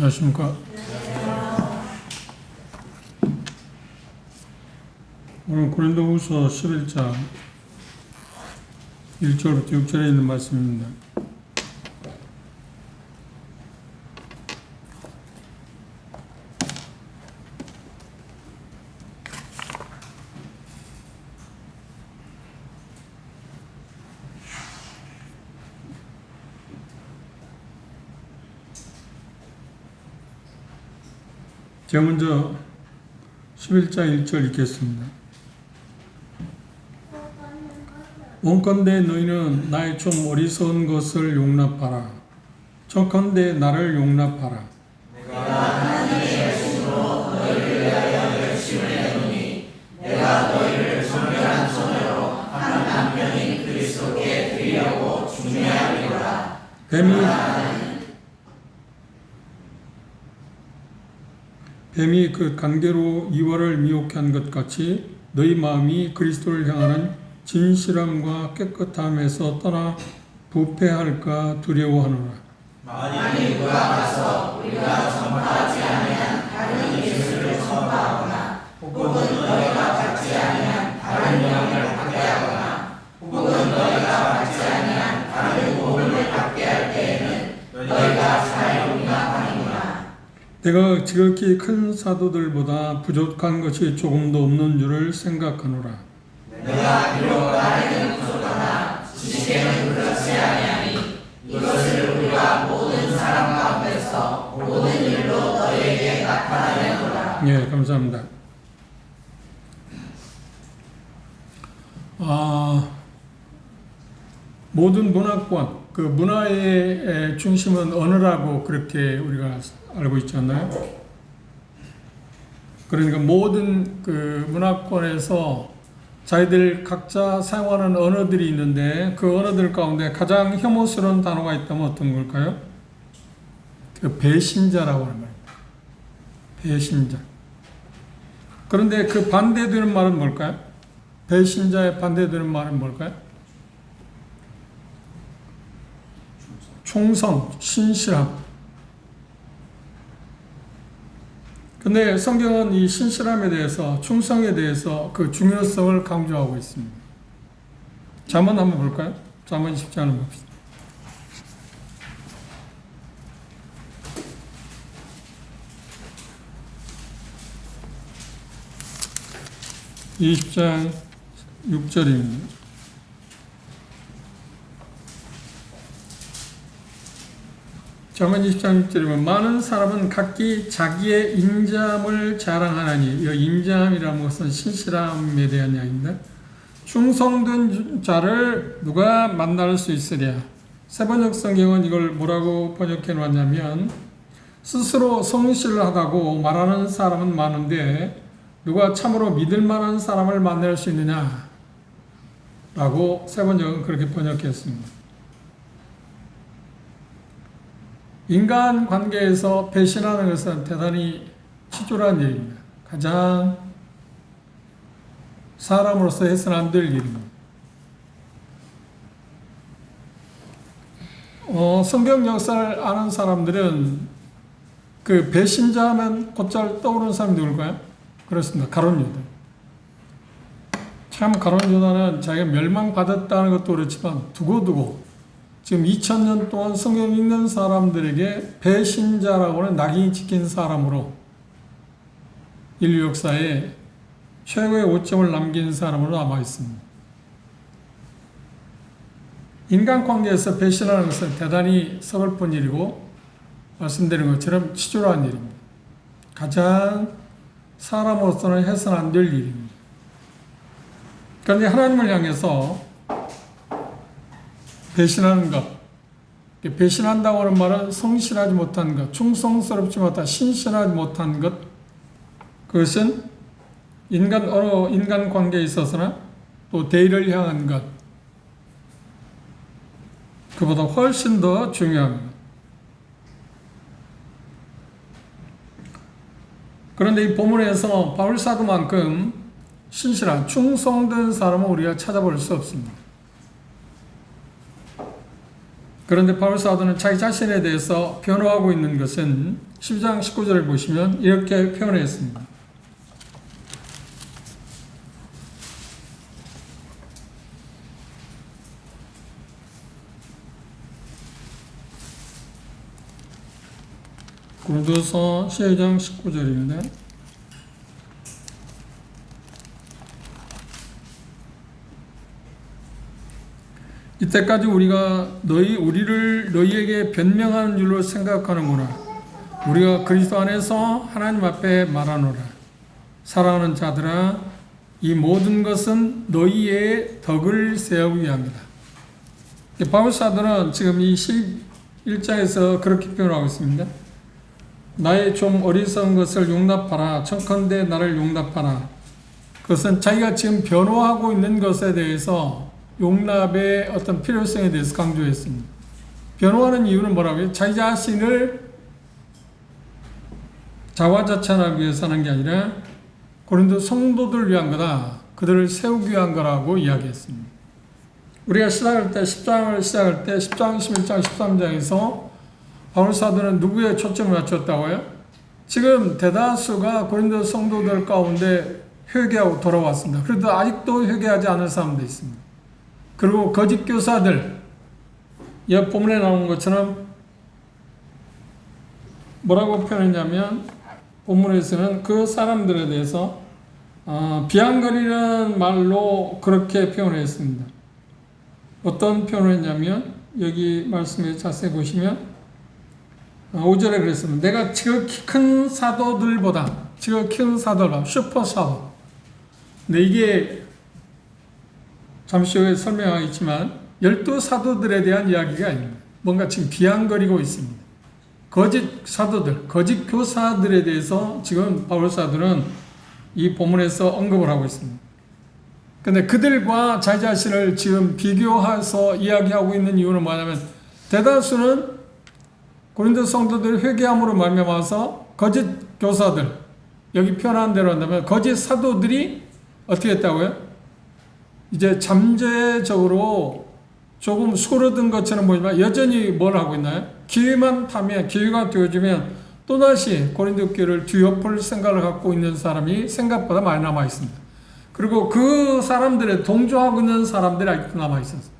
안녕하십니까. 오늘 고린도후서 11장 1절부터 6절에 있는 말씀입니다. 제가 먼저 11장 1절 읽겠습니다. 원컨대 너희는 나의 좀 어리석은 것을 용납하라. 청컨대 나를 용납하라. 내가 하나님의 열심으로 너희를 위하여 열심을 내노니 내가 너희를 정결한 손으로 한 남편인 그리스도께 드리려고 중요하리로라. 뱀이 그 간계로 이와를 미혹해 한 것 같이 너희 마음이 그리스도를 향하는 진실함과 깨끗함에서 떠나 부패할까 두려워하노라. 만일 누가 가서 우리가 전파하지 아니한 다른 예수를 전파하거나 혹은 너희가 받지 아니한 다른 영을 받게 하거나 혹은 너희가 받지 아니한 다른 복음을 받게 할 때에는 너희가 잘 용납하는구나. 내가 지극히 큰 사도들보다 부족한 것이 조금도 없는 줄을 생각하노라. 내가 비록 나에는 부족하나 지식에는 그렇지 아니하니 이것을 우리가 모든 사람 가운데서 모든 일로 너희에게 나타내노라. 예, 감사합니다. 모든 문화권, 그 문화의 중심은 언어라고 그렇게 우리가 알고 있잖아요. 그러니까 모든 그 문화권에서 자기들 각자 사용하는 언어들이 있는데 그 언어들 가운데 가장 혐오스러운 단어가 있다면 어떤 걸까요? 그 배신자라고 하는 말입니다. 배신자. 그런데 그 반대되는 말은 뭘까요? 배신자의 반대되는 말은 뭘까요? 충성, 신실함. 근데 성경은 이 신실함에 대해서, 충성에 대해서 그 중요성을 강조하고 있습니다. 잠언 한번 볼까요? 잠언 10장을 봅시다. 20장 6절입니다. 잠언 20장 6절이면 많은 사람은 각기 자기의 인자함을 자랑하나니, 이 인자함이라는 것은 신실함에 대한 이야기입니다. 충성된 자를 누가 만날 수 있으랴. 세번역 성경은 이걸 뭐라고 번역해 놓았냐면, 스스로 성실하다고 말하는 사람은 많은데 누가 참으로 믿을 만한 사람을 만날 수 있느냐 라고 세번역은 그렇게 번역했습니다. 인간 관계에서 배신하는 것은 대단히 치졸한 일입니다. 가장 사람으로서 해서는 안 될 일입니다. 성경 역사를 아는 사람들은 그 배신자 하면 곧잘 떠오르는 사람이 누굴까요? 그렇습니다. 가룟 유다. 참 가룟 유다는 자기가 멸망받았다는 것도 그렇지만 두고두고 지금 2000년 동안 성경 읽는 사람들에게 배신자라고는 낙인이 찍힌 사람으로 인류 역사에 최고의 오점을 남긴 사람으로 남아 있습니다. 인간관계에서 배신하는 것은 대단히 서글픈 일이고 말씀드린 것처럼 치졸한 일입니다. 가장 사람으로서는 해서는 안 될 일입니다. 그런데 하나님을 향해서 배신하는 것, 배신한다고 하는 말은 성실하지 못한 것, 충성스럽지 못한, 신실하지 못한 것, 그것은 인간 관계에 있어서나 또 대의를 향한 것, 그보다 훨씬 더 중요합니다. 그런데 이 본문에서 바울 사도만큼 신실한, 충성된 사람은 우리가 찾아볼 수 없습니다. 그런데 바울 사도는 자기 자신에 대해서 변호하고 있는 것은 12장 19절을 보시면 이렇게 표현했습니다. 고린도서 12장 19절입니다. 이때까지 우리가 우리를 너희에게 변명하는 줄로 생각하는구나. 우리가 그리스도 안에서 하나님 앞에 말하노라. 사랑하는 자들아, 이 모든 것은 너희의 덕을 세우기 위함이다. 바울 사도는 지금 이 11장에서 그렇게 표현하고 있습니다. 나의 좀 어리석은 것을 용납하라. 청컨대 나를 용납하라. 그것은 자기가 지금 변호하고 있는 것에 대해서 용납의 어떤 필요성에 대해서 강조했습니다. 변호하는 이유는 뭐라고요? 자기 자신을 자화자찬하기 위해서 하는 게 아니라 고린도 성도들을 위한 거다. 그들을 세우기 위한 거라고 이야기했습니다. 우리가 시작할 때 10장 11장 13장에서 바울 사도는 누구에 초점을 맞췄다고요? 지금 대다수가 고린도 성도들 가운데 회개하고 돌아왔습니다. 그래도 아직도 회개하지 않은 사람도 있습니다. 그리고 거짓 교사들, 옆 본문에 나온 것처럼 뭐라고 표현했냐면 본문에서는 그 사람들에 대해서 비아냥거리는 말로 그렇게 표현했습니다. 어떤 표현을 했냐면 여기 말씀에 자세히 보시면 5절에 그랬습니다. 내가 지극히 큰 사도들보다 슈퍼 사도. 근데 이게 잠시 후에 설명하겠지만 12사도들에 대한 이야기가 아닙니다. 뭔가 지금 비아냥거리고 있습니다. 거짓 사도들, 거짓 교사들에 대해서 지금 바울 사도는 이 본문에서 언급을 하고 있습니다. 근데 그들과 자기 자신을 지금 비교해서 이야기하고 있는 이유는 뭐냐면 대다수는 고린도 성도들이 회개함으로 말미암아서 거짓 교사들, 여기 표현한 대로 한다면 거짓 사도들이 어떻게 했다고요? 이제 잠재적으로 조금 수그러든 것처럼 보이지만 여전히 뭘 하고 있나요? 기회가 되어지면 또다시 고린도 교회를 뒤엎을 생각을 갖고 있는 사람이 생각보다 많이 남아 있습니다. 그리고 그 사람들에 동조하고 있는 사람들이 아직도 남아 있었어요.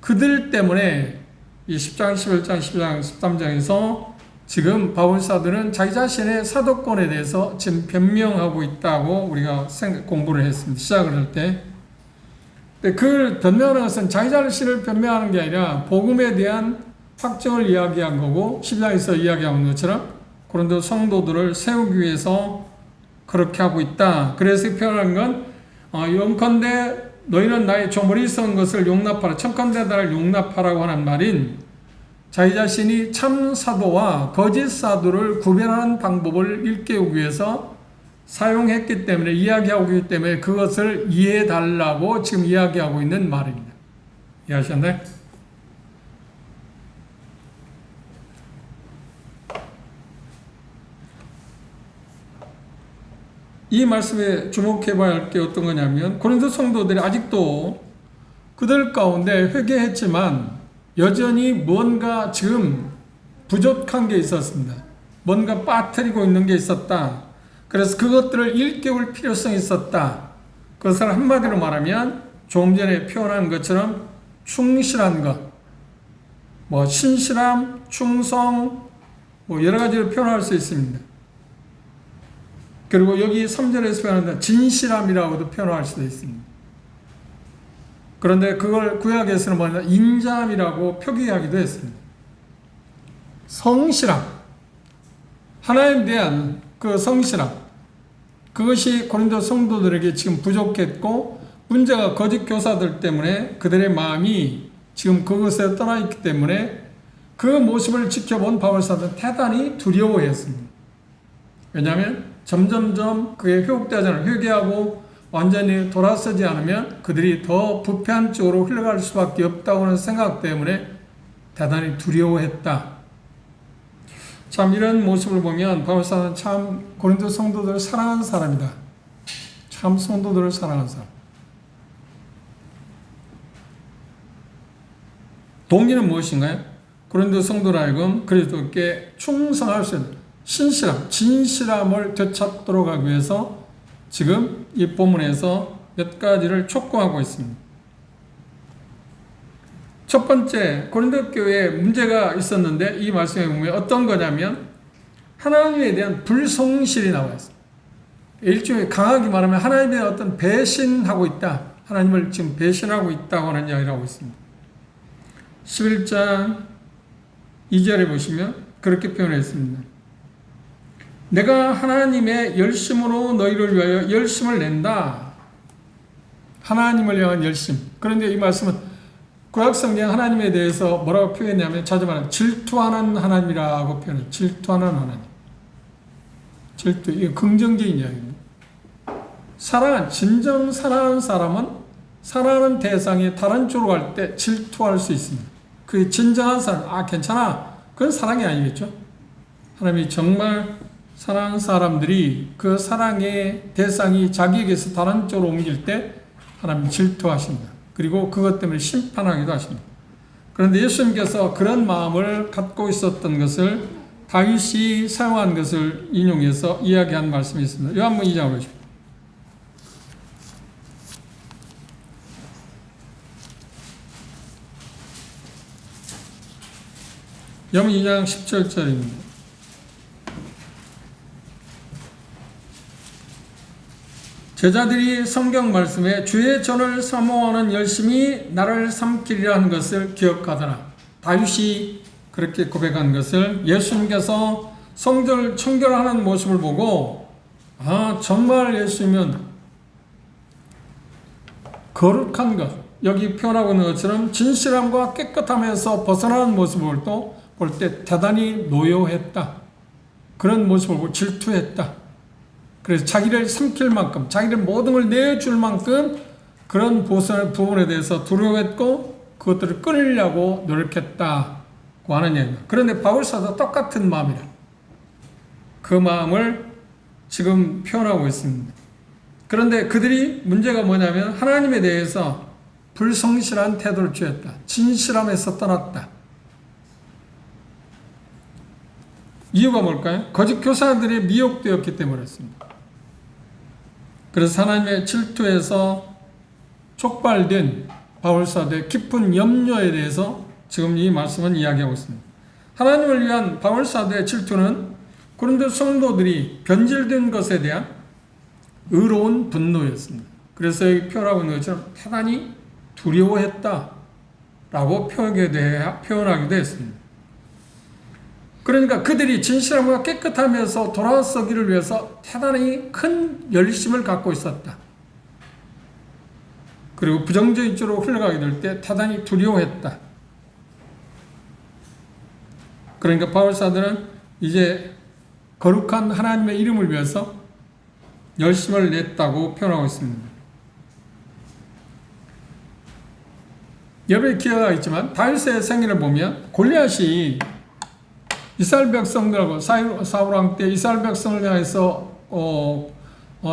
그들 때문에 이 10장, 11장, 12장, 13장에서 지금 바울 사도는 자기 자신의 사도권에 대해서 지금 변명하고 있다고 우리가 공부를 했습니다. 시작을 할 때. 그 변명하는 것은 자기 자신을 변명하는 게 아니라 복음에 대한 확정을 이야기한 거고 10장에서 이야기하는 것처럼 고린도 성도들을 세우기 위해서 그렇게 하고 있다. 그래서 표현한 건 영컨대 너희는 나의 좀 어리석은 것을 용납하라. 청컨대 나를 용납하라고 하는 말인 자기 자신이 참 사도와 거짓 사도를 구별하는 방법을 일깨우기 위해서 사용했기 때문에 이야기하고 있기 때문에 그것을 이해해 달라고 지금 이야기하고 있는 말입니다. 이해하셨나요? 이 말씀에 주목해 봐야 할 게 어떤 거냐면 고린도 성도들이 아직도 그들 가운데 회개했지만 여전히 뭔가 지금 부족한 게 있었습니다. 뭔가 빠뜨리고 있는 게 있었다. 그래서 그것들을 일깨울 필요성이 있었다. 그것을 한마디로 말하면 조금 전에 표현한 것처럼 충실한 것, 신실함, 충성, 여러 가지로 표현할 수 있습니다. 그리고 여기 3절에서 표현한다. 진실함이라고도 표현할 수도 있습니다. 그런데 그걸 구약에서는 뭐냐? 인자함이라고 표기하기도 했습니다. 성실함. 하나님에 대한 그 성실함. 그것이 고린도 성도들에게 지금 부족했고 문제가 거짓 교사들 때문에 그들의 마음이 지금 그것에 떠나 있기 때문에 그 모습을 지켜본 바울 사도는 대단히 두려워했습니다. 왜냐하면 점점점 그게 회복되지 않으면 회개하고 완전히 돌아서지 않으면 그들이 더 부패한 쪽으로 흘러갈 수밖에 없다고 하는 생각 때문에 대단히 두려워했다. 참 이런 모습을 보면 바울 사도는 참 고린도 성도들을 사랑한 사람이다. 참 성도들을 사랑한 사람. 동기는 무엇인가요? 고린도 성도를 하여금 그리스도께 충성할 수 있는 신실함, 진실함을 되찾도록 하기 위해서 지금 이 본문에서 몇 가지를 촉구하고 있습니다. 첫 번째, 고린도 교회에 문제가 있었는데 이 말씀에 보면 어떤 거냐면 하나님에 대한 불성실이 나와 있습니다. 일종의 강하게 말하면 하나님에 대한 어떤 배신하고 있다. 하나님을 지금 배신하고 있다고 하는 이야기를 하고 있습니다. 11장 2절에 보시면 그렇게 표현했습니다. 내가 하나님의 열심으로 너희를 위하여 열심을 낸다. 하나님을 향한 열심. 그런데 이 말씀은 구약성경 하나님에 대해서 뭐라고 표현했냐면 자주 말하는 질투하는 하나님이라고 표현해요. 질투하는 하나님. 질투. 이게 긍정적인 이야기입니다. 진정 사랑하는 사람은 사랑하는 대상이 다른 쪽으로 갈 때 질투할 수 있습니다. 그 진정한 사람, 괜찮아. 그건 사랑이 아니겠죠. 하나님이 정말 사랑하는 사람들이 그 사랑의 대상이 자기에게서 다른 쪽으로 옮길 때 하나님 질투하신다. 그리고 그것 때문에 심판하기도 하십니다. 그런데 예수님께서 그런 마음을 갖고 있었던 것을 다윗이 사용한 것을 인용해서 이야기한 말씀이 있습니다. 요한복음 2장 보십시오. 요한복음 2장 17절입니다. 제자들이 성경 말씀에 주의 전을 사모하는 열심히 나를 삼키리라 하는 것을 기억하더라. 다윗이 그렇게 고백한 것을 예수님께서 성전을 청결하는 모습을 보고 정말 예수님은 거룩한 것, 여기 표현하고 있는 것처럼 진실함과 깨끗함에서 벗어나는 모습을 또 볼 때 대단히 노여했다. 그런 모습을 보고 질투했다. 그래서 자기를 삼킬 만큼, 자기를 모든 걸 내줄 만큼 그런 부분에 대해서 두려워했고 그것들을 끊으려고 노력했다고 하는 얘기입니다. 그런데 바울사도 똑같은 마음이라. 그 마음을 지금 표현하고 있습니다. 그런데 그들이 문제가 뭐냐면 하나님에 대해서 불성실한 태도를 취했다. 진실함에서 떠났다. 이유가 뭘까요? 거짓 교사들이 미혹되었기 때문이었습니다. 그래서 하나님의 질투에서 촉발된 바울사도의 깊은 염려에 대해서 지금 이 말씀은 이야기하고 있습니다. 하나님을 위한 바울사도의 질투는 고린도 성도들이 변질된 것에 대한 의로운 분노였습니다. 그래서 여기 표현하고 있는 것처럼 대단히 두려워했다라고 표현하기도 했습니다. 그러니까 그들이 진실함과 깨끗함에서 돌아서기를 위해서 대단히 큰 열심을 갖고 있었다. 그리고 부정적인 쪽으로 흘러가게 될 때 대단히 두려워했다. 그러니까 바울사도는 이제 거룩한 하나님의 이름을 위해서 열심을 냈다고 표현하고 있습니다. 여러분이 기회가 있지만 다윗의 생애를 보면 골리앗이 이스라엘 백성들하고 사울 왕 때 이스라엘 백성을 향해서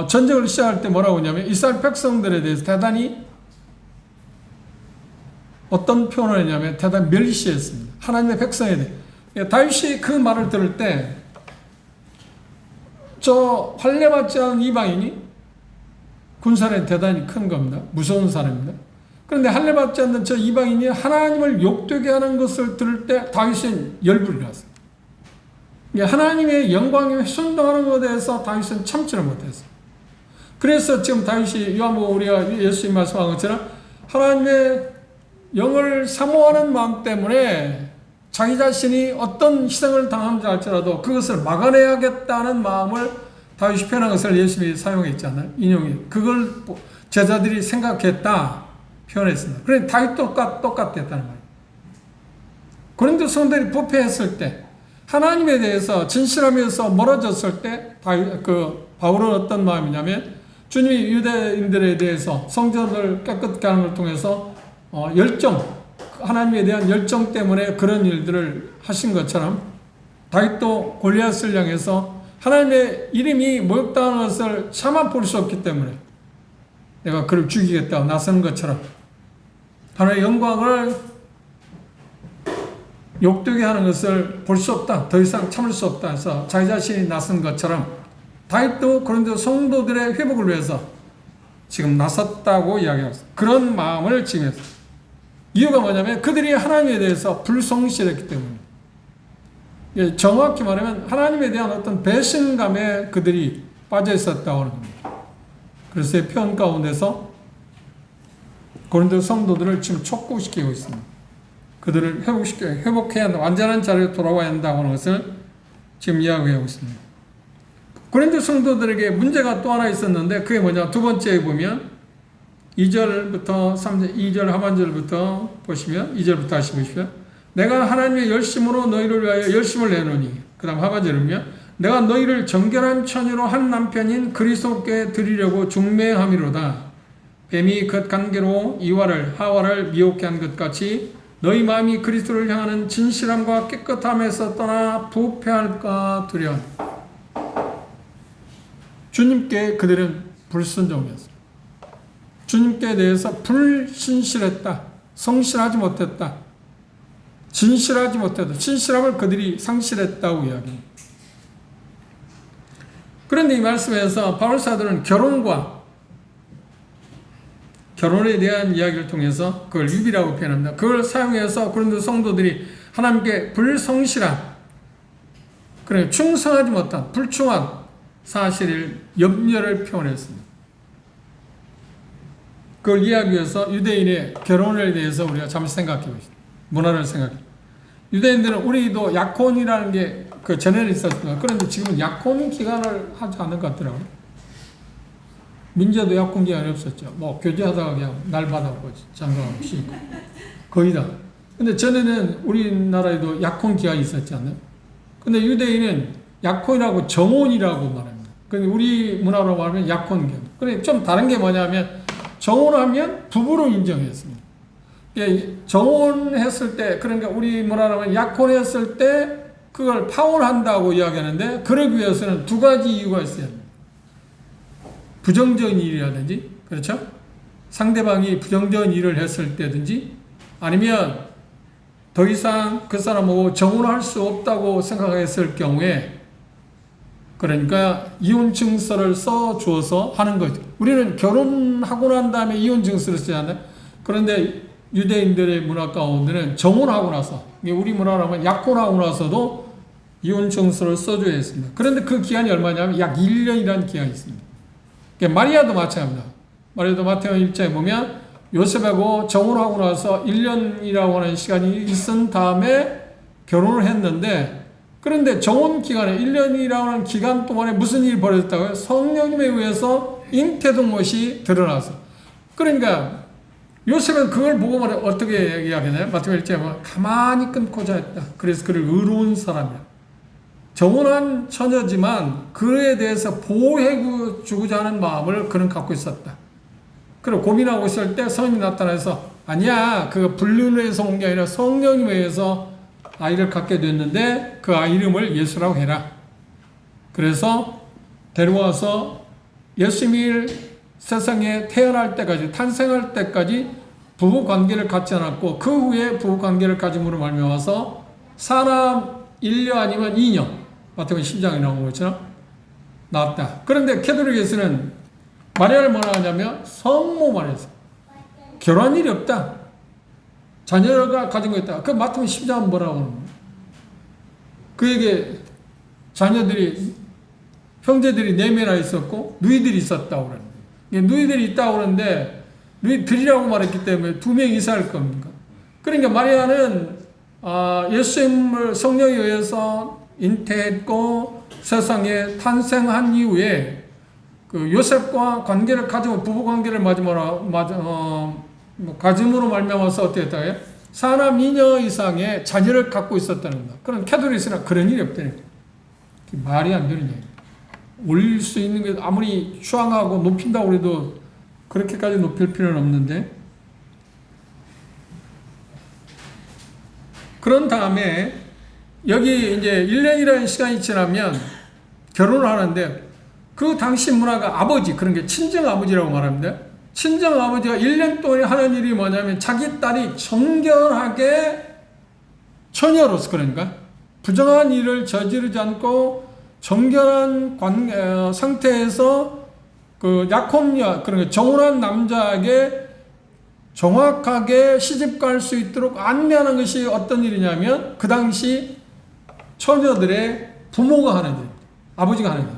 전쟁을 시작할 때 뭐라고 하냐면 이스라엘 백성들에 대해서 대단히 어떤 표현을 했냐면 대단히 멸시했습니다. 하나님의 백성에 대해. 다윗이 그 말을 들을 때 저 할례받지 않은 이방인이 군사력이 대단히 큰 겁니다. 무서운 사람입니다. 그런데 할례받지 않는 저 이방인이 하나님을 욕되게 하는 것을 들을 때 다윗은 열불이 났어요. 하나님의 영광에 훼손당하는 것에 대해서 다윗은 참지를 못했어요. 그래서 지금 다윗이 요한복음 우리가 예수님 말씀한 것처럼 하나님의 영을 사모하는 마음 때문에 자기 자신이 어떤 희생을 당하는지 알지라도 그것을 막아내야겠다는 마음을 다윗이 표현한 것을 예수님이 사용했잖아요. 인용이. 그걸 제자들이 생각했다 표현했습니다. 그런데 다윗도 똑같았다는 말이에요. 고린도 성도들이 부패했을 때 하나님에 대해서 진실하면서 멀어졌을 때 바울은 어떤 마음이냐면 주님이 유대인들에 대해서 성전을 깨끗게 하는 걸 통해서 하나님에 대한 열정 때문에 그런 일들을 하신 것처럼 다윗도 골리앗을 향해서 하나님의 이름이 모욕당하는 것을 차마 볼 수 없기 때문에 내가 그를 죽이겠다고 나서는 것처럼 하나님의 영광을 욕되게 하는 것을 볼 수 없다. 더 이상 참을 수 없다 해서 자기 자신이 나선 것처럼 다윗도 고린도 성도들의 회복을 위해서 지금 나섰다고 이야기합니다. 그런 마음을 지금 했어요. 이유가 뭐냐면 그들이 하나님에 대해서 불성실했기 때문입니다. 정확히 말하면 하나님에 대한 어떤 배신감에 그들이 빠져 있었다고 하는 겁니다. 그래서 이 표현 가운데서 고린도 성도들을 지금 촉구시키고 있습니다. 그들을 회복해야 한다. 완전한 자리로 돌아와야 한다고 하는 것을 지금 이야기하고 있습니다. 고린도 성도들에게 문제가 또 하나 있었는데 그게 뭐냐. 두 번째에 보면 2절부터 3절, 2절 하반절부터 보시면 2절부터 다시 보십시오. 내가 하나님의 열심으로 너희를 위하여 열심을 내노니 그 다음 하반절은요. 내가 너희를 정결한 처녀로 한 남편인 그리스도께 드리려고 중매함이로다. 뱀이 겉관계로 이와를 하와를 미혹해 한 것 같이 너희 마음이 그리스도를 향하는 진실함과 깨끗함에서 떠나 부패할까 두려워. 주님께 그들은 불순종이었습니다. 주님께 대해서 불신실했다. 성실하지 못했다. 진실하지 못했다. 진실함을 그들이 상실했다고 이야기합니다. 그런데 이 말씀에서 바울 사도는 결혼에 대한 이야기를 통해서 그걸 유비라고 표현합니다. 그걸 사용해서 고린도 성도들이 하나님께 불성실한, 그래 충성하지 못한 불충한 사실을 염려를 표현했습니다. 그걸 이해하기 위해서 유대인의 결혼에 대해서 우리가 잠시 생각해 봅시다. 문화를 생각해. 유대인들은 우리도 약혼이라는 게 그 전에는 있었습니다. 그런데 지금은 약혼 기간을 하지 않는 것 같더라고요. 민재도 약혼 기간이 없었죠. 뭐 교제하다가 그냥 날 받아고 장가가고 쉬고 거의 다. 근데 전에는 우리나라에도 약혼 기간이 있었지 않나요? 근데 유대인은 약혼이라고 정혼이라고 말합니다. 근데 우리 문화로 말하면 약혼 기간. 그래 좀 다른 게 뭐냐면 정혼하면 부부로 인정했습니다. 정혼했을 때, 그러니까 우리 문화로 하면 약혼했을 때 그걸 파혼한다고 이야기하는데 그러기 위해서는 두 가지 이유가 있어요. 부정적인 일이라든지, 그렇죠? 상대방이 부정적인 일을 했을 때든지, 아니면 더 이상 그 사람하고 정혼할 수 없다고 생각했을 경우에, 그러니까 이혼 증서를 써 주어서 하는 거죠. 우리는 결혼하고 난 다음에 이혼 증서를 쓰지 않나요? 그런데 유대인들의 문화 가운데는 정혼하고 나서, 우리 문화로 하면 약혼하고 나서도 이혼 증서를 써줘야 했습니다. 그런데 그 기간이 얼마냐면 약 1년이라는 기간이 있습니다. 마리아도 마찬가지입니다. 마리아도 마태복음 1장에 보면 요셉하고 정혼하고 나서 1년이라고 하는 시간이 있은 다음에 결혼을 했는데, 그런데 정혼 기간에 1년이라고 하는 기간 동안에 무슨 일이 벌어졌다고요? 성령님에 의해서 잉태된 것이 드러나서. 그러니까 요셉은 그걸 보고 어떻게 이야기하나요? 마태복음 1장에 보면 가만히 끊고자 했다. 그래서 그를 의로운 사람이라. 정혼한 처녀지만 그에 대해서 보호해 주고자 하는 마음을 그는 갖고 있었다. 그리고 고민하고 있을 때 성령이 나타나서 아니야, 그거 불륜에서 온 게 아니라 성령님에 의해서 아이를 갖게 됐는데 그 아이 이름을 예수라고 해라. 그래서 데려와서 예수님이 세상에 태어날 때까지, 탄생할 때까지 부부 관계를 갖지 않았고 그 후에 부부 관계를 가짐으로 말미암아서 사람 1녀 아니면 2녀, 마태복음 10장에 나온 것처럼 나왔다. 그런데 캐톨릭에서는 마리아를 뭐라 하냐면 성모 마리아에서 결혼한 일이 없다. 자녀가 가진 거 있다. 그 마태복음 10장은 뭐라고 하는 거예요? 그에게 자녀들이, 형제들이 4명이나 있었고 누이들이 있었다고 그러는 거예요. 누이들이 있다고 그러는데 누이들이라고 말했기 때문에 2명 이상일 겁니까? 그러니까 마리아는 예수님을 성령에 의해서 잉태했고 세상에 탄생한 이후에 그 요셉과 관계를 가지고 부부 관계를 가짐으로 말미암아서 어떻게 했다고요? 사람 2녀 이상의 자녀를 갖고 있었다는 겁니다. 그럼 캐톨릭이나 그런 일이 없다는 거예요. 말이 안 되는 얘기예요. 올릴 수 있는 게 아무리 추앙하고 높인다고 해도 그렇게까지 높일 필요는 없는데, 그런 다음에 여기 이제 1년이라는 시간이 지나면 결혼을 하는데 그 당시 문화가 아버지, 그런 게 친정 아버지라고 말합니다. 친정 아버지가 1년 동안 하는 일이 뭐냐면 자기 딸이 정결하게 처녀로서, 그러니까 부정한 일을 저지르지 않고 정결한 상태에서 그 약혼녀, 그러니까 정혼한 남자에게 정확하게 시집갈 수 있도록 안내하는 것이 어떤 일이냐면 그 당시 처녀들의 부모가 하는 일, 아버지가 하는 일.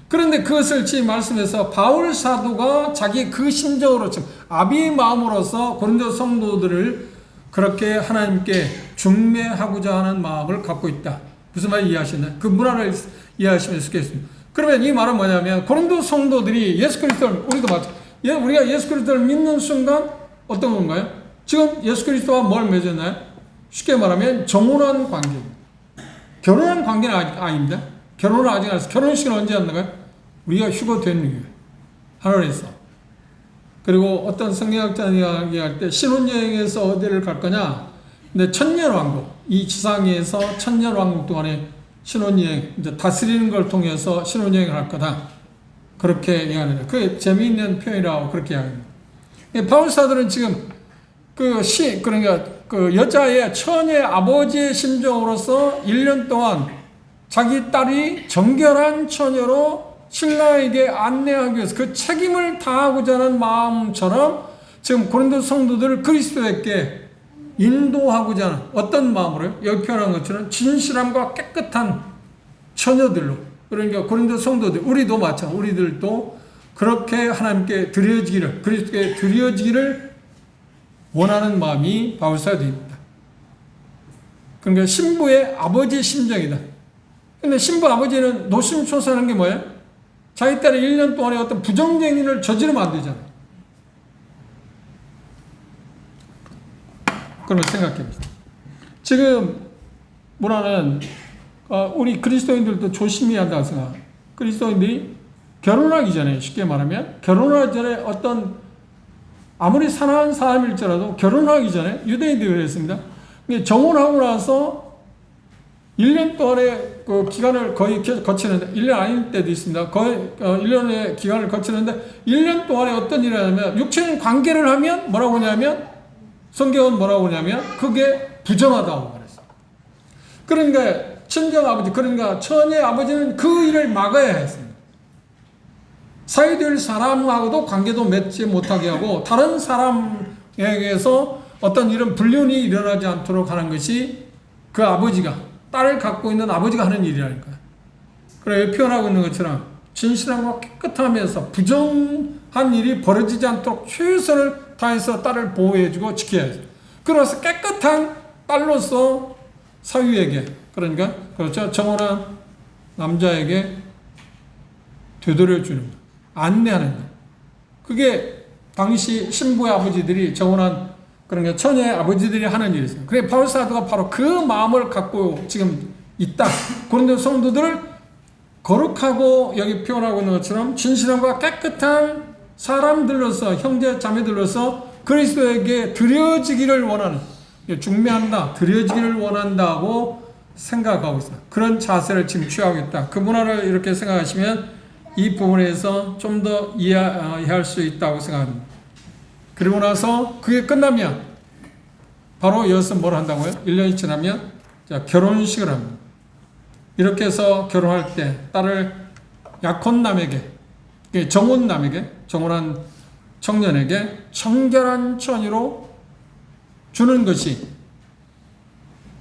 그런데 그것을 지금 말씀해서 바울 사도가 자기 그 심정으로, 즉 아비의 마음으로서 고린도 성도들을 그렇게 하나님께 중매하고자 하는 마음을 갖고 있다. 무슨 말인지 이해하시나요? 그 문화를 이해하시면 좋겠습니다. 그러면 이 말은 뭐냐면 고린도 성도들이 예수 그리스도를, 우리도 마찬가지, 우리가 예수 그리스도를 믿는 순간 어떤 건가요? 지금 예수 그리스도와 뭘 맺었나요? 쉽게 말하면 정혼한 관계입니다. 결혼한 관계는 아닙니다. 결혼을 아직 안 했어요. 결혼식은 언제 한다고요? 우리가 휴거 된 이후에 하늘에서. 그리고 어떤 성경학자가 이야기할 때 신혼여행에서 어디를 갈 거냐? 근데 천년왕국, 이 지상에서 천년왕국 동안에 신혼여행, 이제 다스리는 걸 통해서 신혼여행을 할 거다. 그렇게 이야기합니다. 그게 재미있는 표현이라고 그렇게 이야기합니다. 바울 사도는 지금 그러니까 그 여자의 처녀의 아버지의 심정으로서 1년 동안 자기 딸이 정결한 처녀로 신랑에게 안내하기 위해서 그 책임을 다하고자 하는 마음처럼 지금 고린도 성도들을 그리스도에게 인도하고자 하는 어떤 마음으로요? 여기 표현한 것처럼 진실함과 깨끗한 처녀들로, 그러니까 고린도 성도들, 우리도 마찬가지, 우리들도 그렇게 하나님께 드려지기를, 그리스도께 드려지기를 원하는 마음이 바울 사도입니다. 그러니까 신부의 아버지의 심정이다. 근데 신부 아버지는 노심초사하는 게 뭐예요? 자기 딸이 1년 동안에 어떤 부정적인 일을 저지르면 안 되잖아요. 그런 걸 생각해 봅시다. 지금 문화는 우리 그리스도인들도 조심해야 한다고 생각합니다. 그리스도인들이 결혼하기 전에, 쉽게 말하면 결혼하기 전에 어떤 아무리 사랑하는 사람일지라도 결혼하기 전에, 유대인들이 그랬습니다. 정혼하고 나서 1년 동안의 그 기간을 거의 거치는데, 1년 아닐 때도 있습니다. 거의 1년의 기간을 거치는데 1년 동안에 어떤 일을 하냐면 육체적인 관계를 하면 뭐라고 하냐면, 성경은 뭐라고 하냐면 그게 부정하다고 말했어요. 그러니까 친정아버지, 그러니까 처녀의 아버지는 그 일을 막아야 했습니다. 사이될 사람하고도 관계도 맺지 못하게 하고 다른 사람에게서 어떤 이런 불륜이 일어나지 않도록 하는 것이 그 아버지가, 딸을 갖고 있는 아버지가 하는 일이라니까요. 그래 표현하고 있는 것처럼 진실함과 깨끗하면서 부정한 일이 벌어지지 않도록 최선을 다해서 딸을 보호해주고 지켜야죠. 그래서 깨끗한 딸로서 사위에게, 그러니까 그렇죠, 정혼한 남자에게 되돌려주는 것, 안내하는 것. 그게 당시 신부의 아버지들이, 정혼한 그러니까 처녀의 아버지들이 하는 일이었어요. 그래 바울 사도가 바로 그 마음을 갖고 지금 있다. 고린도 성도들을 거룩하고 여기 표현하고 있는 것처럼 진실함과 깨끗한 사람들로서, 형제 자매들로서 그리스도에게 드려지기를 원하는, 중매한다, 드려지기를 원한다고 생각하고 있어요. 그런 자세를 지금 취하고 있다. 그 문화를 이렇게 생각하시면 이 부분에서 좀 더 이해할 수 있다고 생각합니다. 그리고 나서 그게 끝나면 바로 이어서 뭘 한다고요? 1년이 지나면 결혼식을 합니다. 이렇게 해서 결혼할 때 딸을 약혼남에게, 정혼남에게, 정혼한 청년에게 정결한 처녀로 주는 것이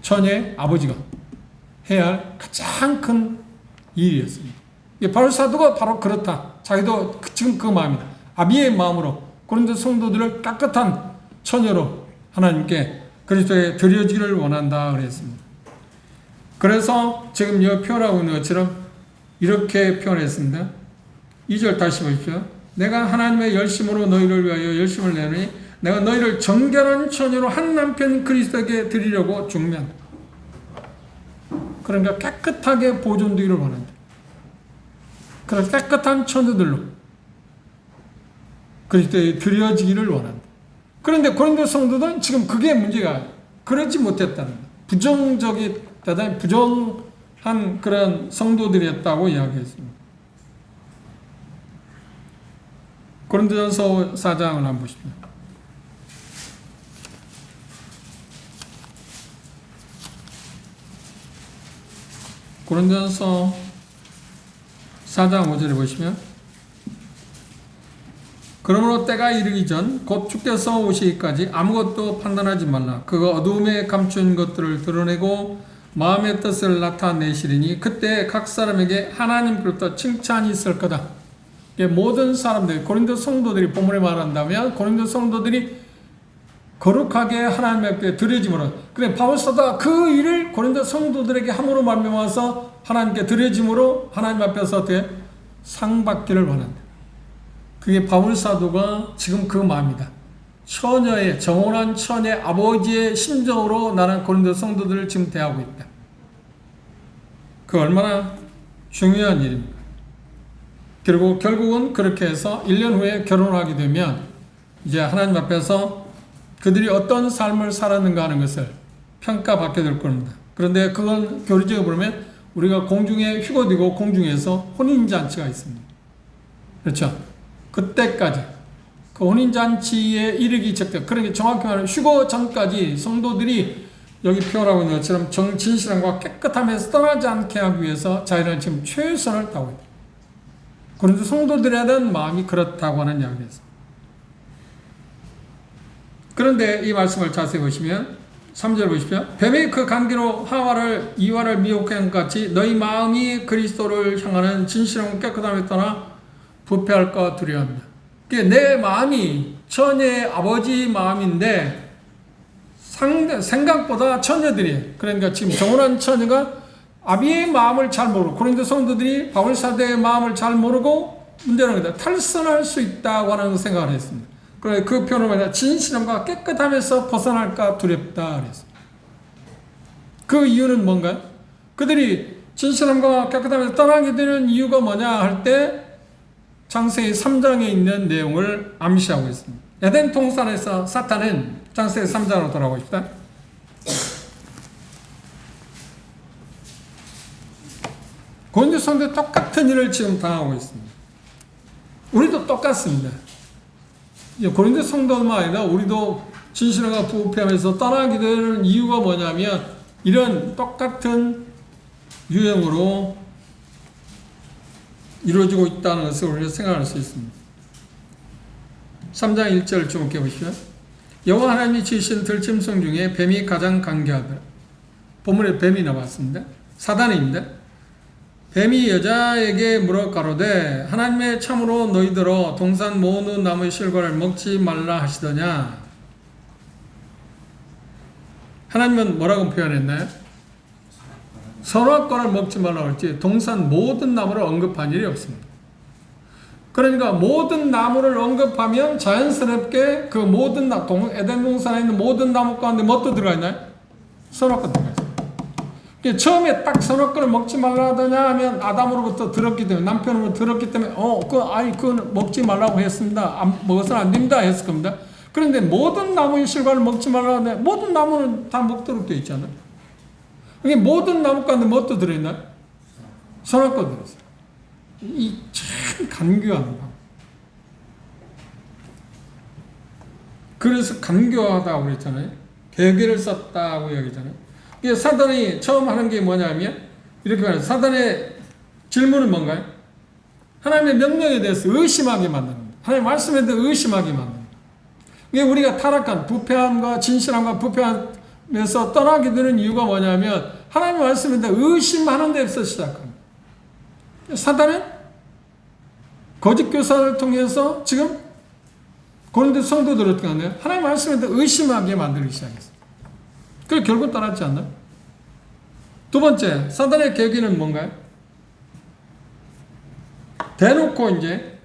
처녀의 아버지가 해야 할 가장 큰 일이었습니다. 바울 사도가 바로 그렇다. 자기도 지금 그 마음이다. 아비의 마음으로 고린도 성도들을 깨끗한 처녀로 하나님께 그리스도에 드려지기를 원한다 그랬습니다. 그래서 지금 여기 표현하고 있는 것처럼 이렇게 표현했습니다. 2절 다시 보십시오. 내가 하나님의 열심으로 너희를 위하여 열심을 내노니 내가 너희를 정결한 처녀로 한 남편 그리스도에게 드리려고 중매한다. 그러니까 깨끗하게 보존되기를 원한다. 그래서 깨끗한 처녀들로 그리스도에 드려지기를 원한다. 그런데 고린도 성도들은 지금 그게 문제가, 그러지 못했다는 거예요. 부정적이, 대단히 부정한 그런 성도들이었다고 이야기했습니다. 고린도전서 4장을 한번 보십시오. 고린도전서 4장 5절에 보시면 그러므로 때가 이르기 전 곧 주께서 오시기까지 아무것도 판단하지 말라. 그가 어두움에 감춘 것들을 드러내고 마음의 뜻을 나타내시리니 그때 각 사람에게 하나님께로부터 칭찬이 있을 거다. 모든 사람들, 고린도 성도들이 본문에 말한다면 고린도 성도들이 거룩하게 하나님 앞에 드려짐으로, 그래 바울 사도가 그 일을 고린도 성도들에게 함으로 말미암아서 하나님께 드려짐으로 하나님 앞에서 어떻게 상 받기를 원한다. 그게 바울 사도가 지금 그 마음이다. 처녀의, 정혼한 처녀의 아버지의 심정으로 나는 고린도 성도들을 지금 대하고 있다. 그 얼마나 중요한 일입니까? 그리고 결국은 그렇게 해서 1년 후에 결혼하게 되면 이제 하나님 앞에서 그들이 어떤 삶을 살았는가 하는 것을 평가받게 될 겁니다. 그런데 그건 교리적으로 보면 우리가 공중에 휘고되고 공중에서 혼인잔치가 있습니다. 그렇죠? 그때까지 그 혼인잔치에 이르기 직전, 그러니까 정확히 말하면 휴거 전까지 성도들이 여기 표현하고 있는 것처럼 진실함과 깨끗함에서 떠나지 않게 하기 위해서 자기는 지금 최선을 다하고 있다. 그런데 성도들에 대한 마음이 그렇다고 하는 이야기です. 그런데 이 말씀을 자세히 보시면 3절 보십시오. 뱀이 그 간기로 이와를 미혹한 것 같이 너희 마음이 그리스도를 향하는 진실함과 깨끗함에 떠나 부패할까 두려워합니다. 내 마음이 처녀의 아버지 마음인데 생각보다 처녀들이, 그러니까 지금 정혼한 처녀가 아비의 마음을 잘 모르고 고린도 성도들이 바울 사도의 마음을 잘 모르고 문제는 거다. 탈선할 수 있다고 하는 생각을 했습니다. 그래서 그 표현을 말하자 진실함과 깨끗함에서 벗어날까 두렵다 그랬습니다. 그 이유는 뭔가요? 그들이 진실함과 깨끗함에서 떠나게 되는 이유가 뭐냐 할 때 창세기 3장에 있는 내용을 암시하고 있습니다. 에덴 동산에서 사탄은 창세기 3장으로 돌아가고 싶다. 고린도 성도 똑같은 일을 지금 당하고 있습니다. 우리도 똑같습니다. 고린도 성도만 아니라 우리도 진실함과 부패하면서 떠나게 되는 이유가 뭐냐면 이런 똑같은 유형으로 이루어지고 있다는 것을 우리가 생각할 수 있습니다. 3장 1절 주목해 보시죠. 여호와 하나님이 지으신 들짐승 중에 뱀이 가장 간교하더라. 본문에 뱀이 나왔습니다. 사단입니다. 뱀이 여자에게 물어 가로되 하나님의 참으로 너희들어 동산 모든 나무의 실과를 먹지 말라 하시더냐. 하나님은 뭐라고 표현했나요? 선악과를 먹지 말라고 했지 동산 모든 나무를 언급한 일이 없습니다. 그러니까 모든 나무를 언급하면 자연스럽게 그 모든 에덴 동산에 있는 모든 나무 가운데 뭣도 들어가 있나요? 선악과 들어가 있어요. 처음에 딱 선악과를 먹지 말라 하더냐 하면 아담으로부터 들었기 때문에, 남편으로부터 들었기 때문에 그건 먹지 말라고 했습니다. 먹어서는 안 됩니다 했을 겁니다. 그런데 모든 나무의 실과를 먹지 말라 하는데 모든 나무는 다 먹도록 되어 있잖아요. 이게 모든 나무 가운데 뭣도 들어있나요? 선악과 들어있어요. 이 참 간교한 거. 그래서 간교하다고 그랬잖아요. 계계를 썼다고 얘기했잖아요. 이게 사단이 처음 하는 게 뭐냐면 이렇게 말해요. 사단의 질문은 뭔가요? 하나님의 명령에 대해서 의심하게 만듭니다. 하나님의 말씀에 대해서 의심하게 만듭니다. 이게 우리가 타락한 부패함과 진실함과 부패함에서 떠나게 되는 이유가 뭐냐면 하나님의 말씀에 대해서 의심하는 데서 시작합니다. 사단은 거짓 교사를 통해서 지금 고린도 성도들을 어떻게 하나요? 하나님의 말씀에 대해서 의심하게 만들기 시작했어요. 그래서 결국 떠났지 않나요? 두 번째, 사단의 계기는 뭔가요? 대놓고 이제,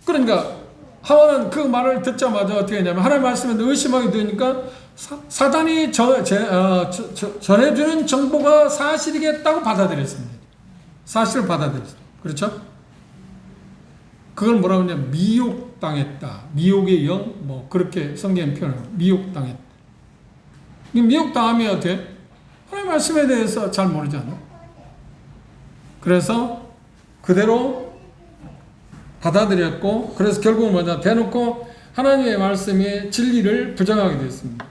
그러니까 하와는 그 말을 듣자마자 어떻게 했냐면 하나님의 말씀에 대해서 의심하게 되니까 사단이 전해주는 정보가 사실이겠다고 받아들였습니다. 사실을 받아들였습니다. 그렇죠? 그걸 뭐라고 하냐면 미혹당했다. 미혹의 영, 그렇게 성경에 표현해요. 미혹당했다. 미혹당하면 어떻게? 하나님의 말씀에 대해서 잘 모르지 않나? 그래서 그대로 받아들였고, 그래서 결국은 뭐냐? 대놓고 하나님의 말씀의 진리를 부정하게 되었습니다.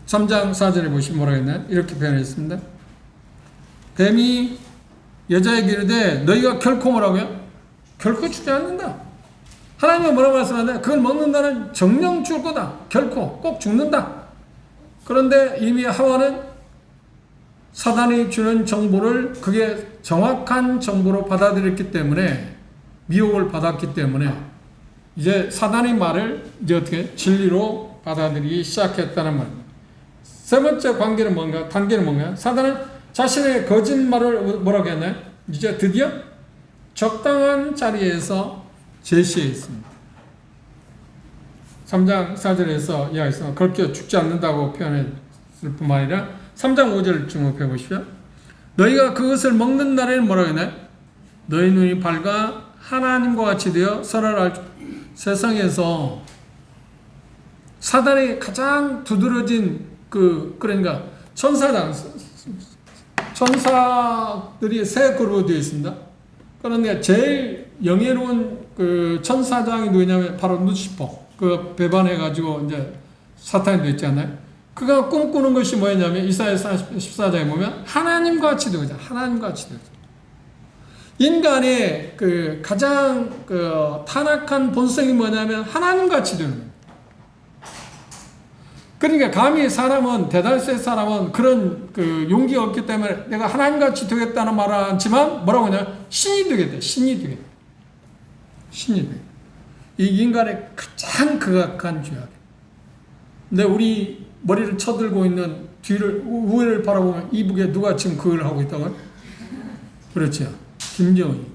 3장 4절에 보시면 뭐라고 했나요? 이렇게 표현했습니다. 뱀이 여자에게 이르되 너희가 결코 뭐라고요? 결코 죽지 않는다. 하나님은 뭐라고 말씀하는데 그걸 먹는다는 정령 죽을 거다. 결코 꼭 죽는다. 그런데 이미 하와는 사단이 주는 정보를 그게 정확한 정보로 받아들였기 때문에 미혹을 받았기 때문에 이제 사단의 말을 이제 어떻게 진리로 받아들이기 시작했다는 말입니다. 세 번째 관계는 뭔가? 단계는 뭔가요? 사단은 자신의 거짓말을 뭐라고 했나요? 이제 드디어 적당한 자리에서 제시해 있습니다. 3장 4절에서 이야기해서 그렇게 죽지 않는다고 표현했을 뿐만 아니라 3장 5절을 주목해 보십시오. 너희가 그것을 먹는 날에는 뭐라고 했나요? 너희 눈이 밝아 하나님과 같이 되어 선을 알 세상에서 사단이 가장 두드러진 그러니까 천사들이 세 그룹으로 되어 있습니다. 그런데 제일 영예로운 그 천사장이 누구냐면 바로 루시퍼. 그 배반해가지고 이제 사탄이 됐지 않나요? 그가 꿈꾸는 것이 뭐였냐면 이사야 14장에 보면 하나님과 같이 되자. 하나님과 같이 되자. 인간의 그 가장 타락한 본성이 뭐냐면 하나님과 같이 되는 거예요. 그러니까 감히 대다수의 사람은 그런 용기가 없기 때문에 내가 하나님같이 되겠다는 말은 않지만 뭐라고 하냐? 신이 되겠다. 신이 되겠다. 신이 되겠다. 이 인간의 가장 극악한 죄악. 근데 우리 머리를 쳐들고 있는 우회를 바라보면 이북에 누가 지금 그걸 하고 있다고요? 그렇죠. 김정은이.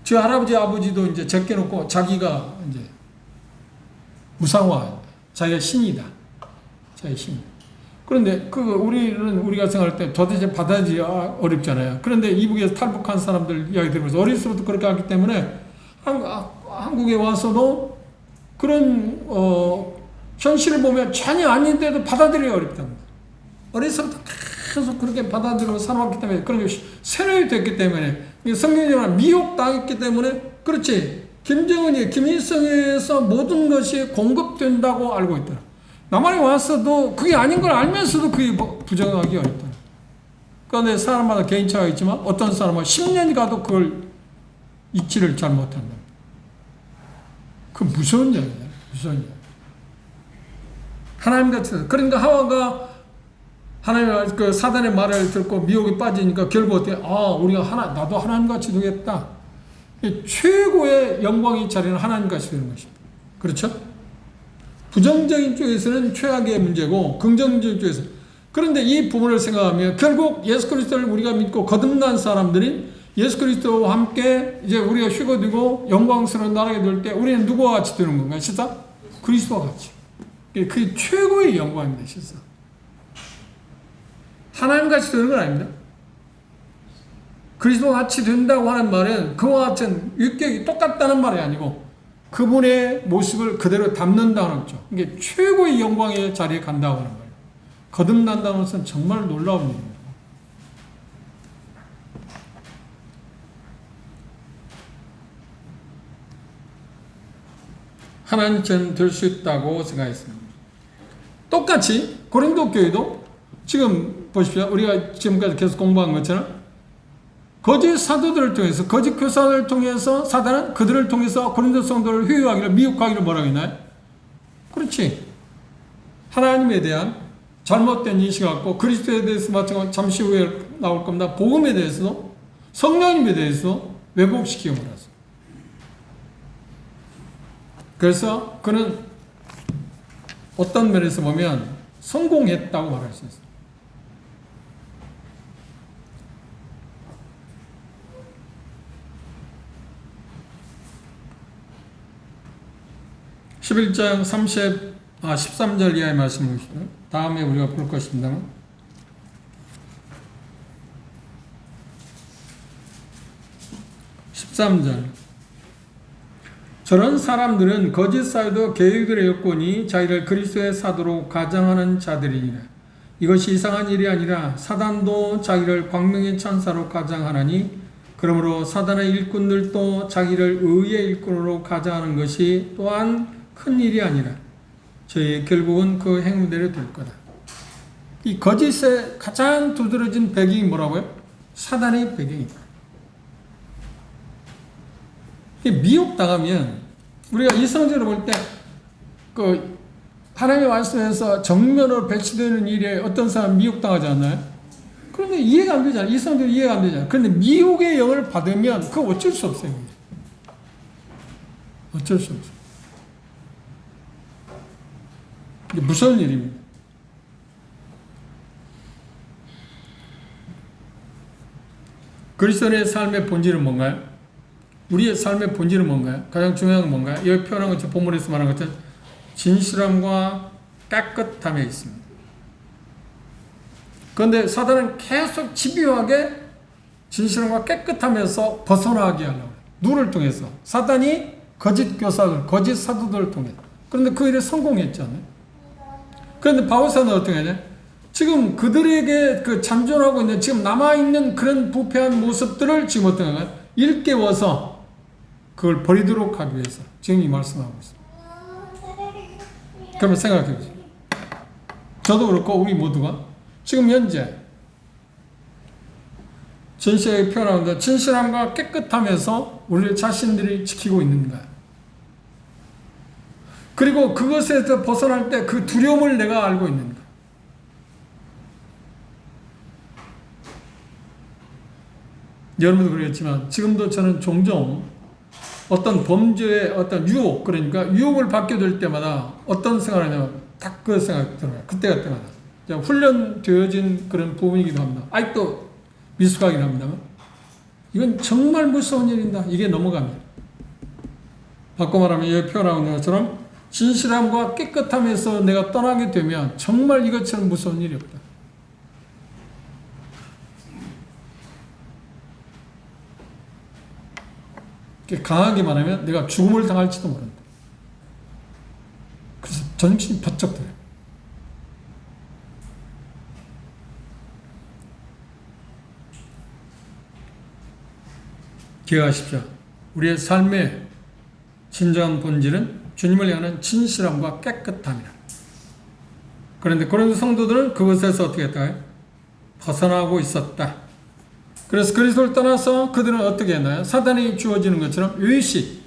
저 할아버지 아버지도 이제 제껴놓고 자기가 이제 무상화. 자기가 신이다. 자기 신. 그런데 우리가 생각할 때 도대체 받아들이기 어렵잖아요. 그런데 이북에서 탈북한 사람들 이야기 들으면서 어렸을 때부터 그렇게 하기 때문에 한국에 와서도 그런 현실을 보면 전혀 아닌데도 받아들이기 어렵답니다. 어렸을 때부터 계속 그렇게 받아들이고 살아왔기 때문에 그런 게 세뇌이 됐기 때문에 성경적으로 미혹당했기 때문에 그렇지. 김정은이 김일성에서 모든 것이 공급된다고 알고 있다. 남한에 왔어도 그게 아닌 걸 알면서도 그게 부정하기 어렵다. 그런데 사람마다 개인차가 있지만 어떤 사람은 10년이 가도 그걸 잊지를 잘 못한다. 그 무서운 이야기야. 무서운 이야기. 하나님 같은 그러니까 하와가 하나님 사단의 말을 듣고 미혹에 빠지니까 결국 어떻게 나도 하나님 같이 되겠다. 최고의 영광이 자리는 하나님같이 되는 것입니다. 그렇죠? 부정적인 쪽에서는 최악의 문제고 긍정적인 쪽에서 그런데 이 부분을 생각하면 결국 예수 그리스도를 우리가 믿고 거듭난 사람들이 예수 그리스도와 함께 이제 우리가 휴거되고 영광스러운 나라에 될 때 우리는 누구와 같이 되는 건가요? 실사? 그리스도와 같이. 그게 최고의 영광입니다. 실사. 하나님같이 되는 건 아닙니다. 그리스도와 같이 된다고 하는 말은 그와 같은 유격이 똑같다는 말이 아니고 그분의 모습을 그대로 담는다는 거죠. 이게 최고의 영광의 자리에 간다고 하는 거예요. 거듭난다는 것은 정말 놀라운 일입니다. 하나님처럼 될 수 있다고 생각했습니다. 똑같이 고린도 교회도 지금 보십시오. 우리가 지금까지 계속 공부한 것처럼 거짓 사도들을 통해서 거짓 교사들을 통해서 사단은 그들을 통해서 고린도 성도를 회유하기를 미혹하기를 뭐라고 했나요? 그렇지. 하나님에 대한 잘못된 인식을 갖고 그리스도에 대해서 마찬가지로 잠시 후에 나올 겁니다. 복음에 대해서도 성령님에 대해서 왜곡시키고 말았어요. 그래서 그는 어떤 면에서 보면 성공했다고 말할 수 있어요. 11장 13절 이하의 말씀을 보시죠. 다음에 우리가 볼 것입니다. 13절 저런 사람들은 거짓 사도 계획들의 여건이 자기를 그리스도의 사도로 가장하는 자들이니라. 이것이 이상한 일이 아니라 사단도 자기를 광명의 천사로 가장하나니 그러므로 사단의 일꾼들도 자기를 의의 일꾼으로 가장하는 것이 또한 큰 일이 아니라 저희 결국은 그 행위대로 될 거다. 이 거짓의 가장 두드러진 배경이 뭐라고요? 사단의 배경이다. 미혹당하면 우리가 이성적으로 볼 때 그 하나님의 말씀에서 정면으로 배치되는 일에 어떤 사람 미혹당하지 않나요? 그런데 이해가 안 되잖아요. 이성적으로 이해가 안 되잖아요. 그런데 미혹의 영을 받으면 그거 어쩔 수 없어요. 어쩔 수 없어요. 이게 무서운 일입니다. 그리스도의 삶의 본질은 뭔가요? 우리의 삶의 본질은 뭔가요? 가장 중요한 건 뭔가요? 여기 표현한 것처럼 본문에서 말한 것처럼 진실함과 깨끗함에 있습니다. 그런데 사단은 계속 집요하게 진실함과 깨끗함에서 벗어나게 하려고 해요. 누구를 통해서? 사단이 거짓 교사들, 거짓 사도들을 통해서. 그런데 그 일에 성공했잖아요. 그런데 바울사는 어떻게 하냐? 지금 그들에게 그 잔존하고 있는 지금 남아있는 그런 부패한 모습들을 지금 어떻게 하냐? 일깨워서 그걸 버리도록 하기 위해서 지금 이 말씀하고 있습니다. 그러면 생각해 보세요. 저도 그렇고 우리 모두가 지금 현재 진실하게 표현하는데 진실함과 깨끗함에서 우리 자신들이 지키고 있는가? 그리고 그것에서 벗어날 때 그 두려움을 내가 알고 있는가? 여러분도 그러겠지만 지금도 저는 종종 어떤 범죄의 어떤 유혹, 그러니까 유혹을 받게 될 때마다 어떤 생각을 하냐면 딱 그 생각이 들어요. 그때 때마다 훈련되어진 그런 부분이기도 합니다. 아직도 미숙하긴 합니다만 이건 정말 무서운 일이다. 이게 넘어갑니다. 바꿔 말하면 여기 표현하는 것처럼 진실함과 깨끗함에서 내가 떠나게 되면 정말 이것처럼 무서운 일이 없다. 강하게 말하면 내가 죽음을 당할지도 모른다. 그래서 전신이 바짝 들어요. 기억하십시오. 우리의 삶의 진정한 본질은 주님을 향하는 진실함과 깨끗함이라. 그런데 고린도 성도들은 그것에서 어떻게 했다? 벗어나고 있었다. 그래서 그리스도를 떠나서 그들은 어떻게 했나요? 사단이 주어지는 것처럼 의식,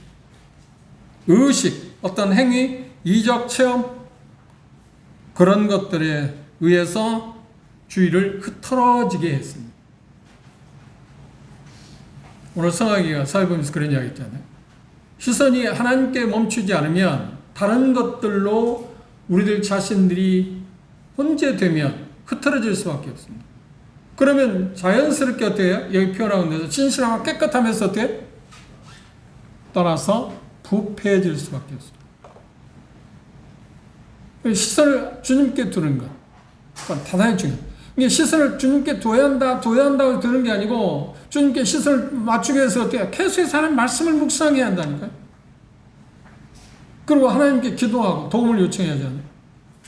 어떤 행위, 이적 체험 그런 것들에 의해서 주의를 흐트러지게 했습니다. 오늘 성학이가 사회보면서 그런 이야기 했잖아요. 시선이 하나님께 멈추지 않으면 다른 것들로 우리들 자신들이 혼재되면 흐트러질 수밖에 없습니다. 그러면 자연스럽게 어떻게 해요? 여기 표현하고 있는 데서 진실함과 깨끗함에서 어떻게 떠나서 부패해질 수밖에 없습니다. 시선을 주님께 두는 것. 대단히 중요해요. 이게 시선을 주님께 둬야 한다고 두는 게 아니고 주님께 시선을 맞추기 위해서 어떻게 계속해서 하나님 말씀을 묵상해야 한다니까요. 그리고 하나님께 기도하고 도움을 요청해야 하잖아요.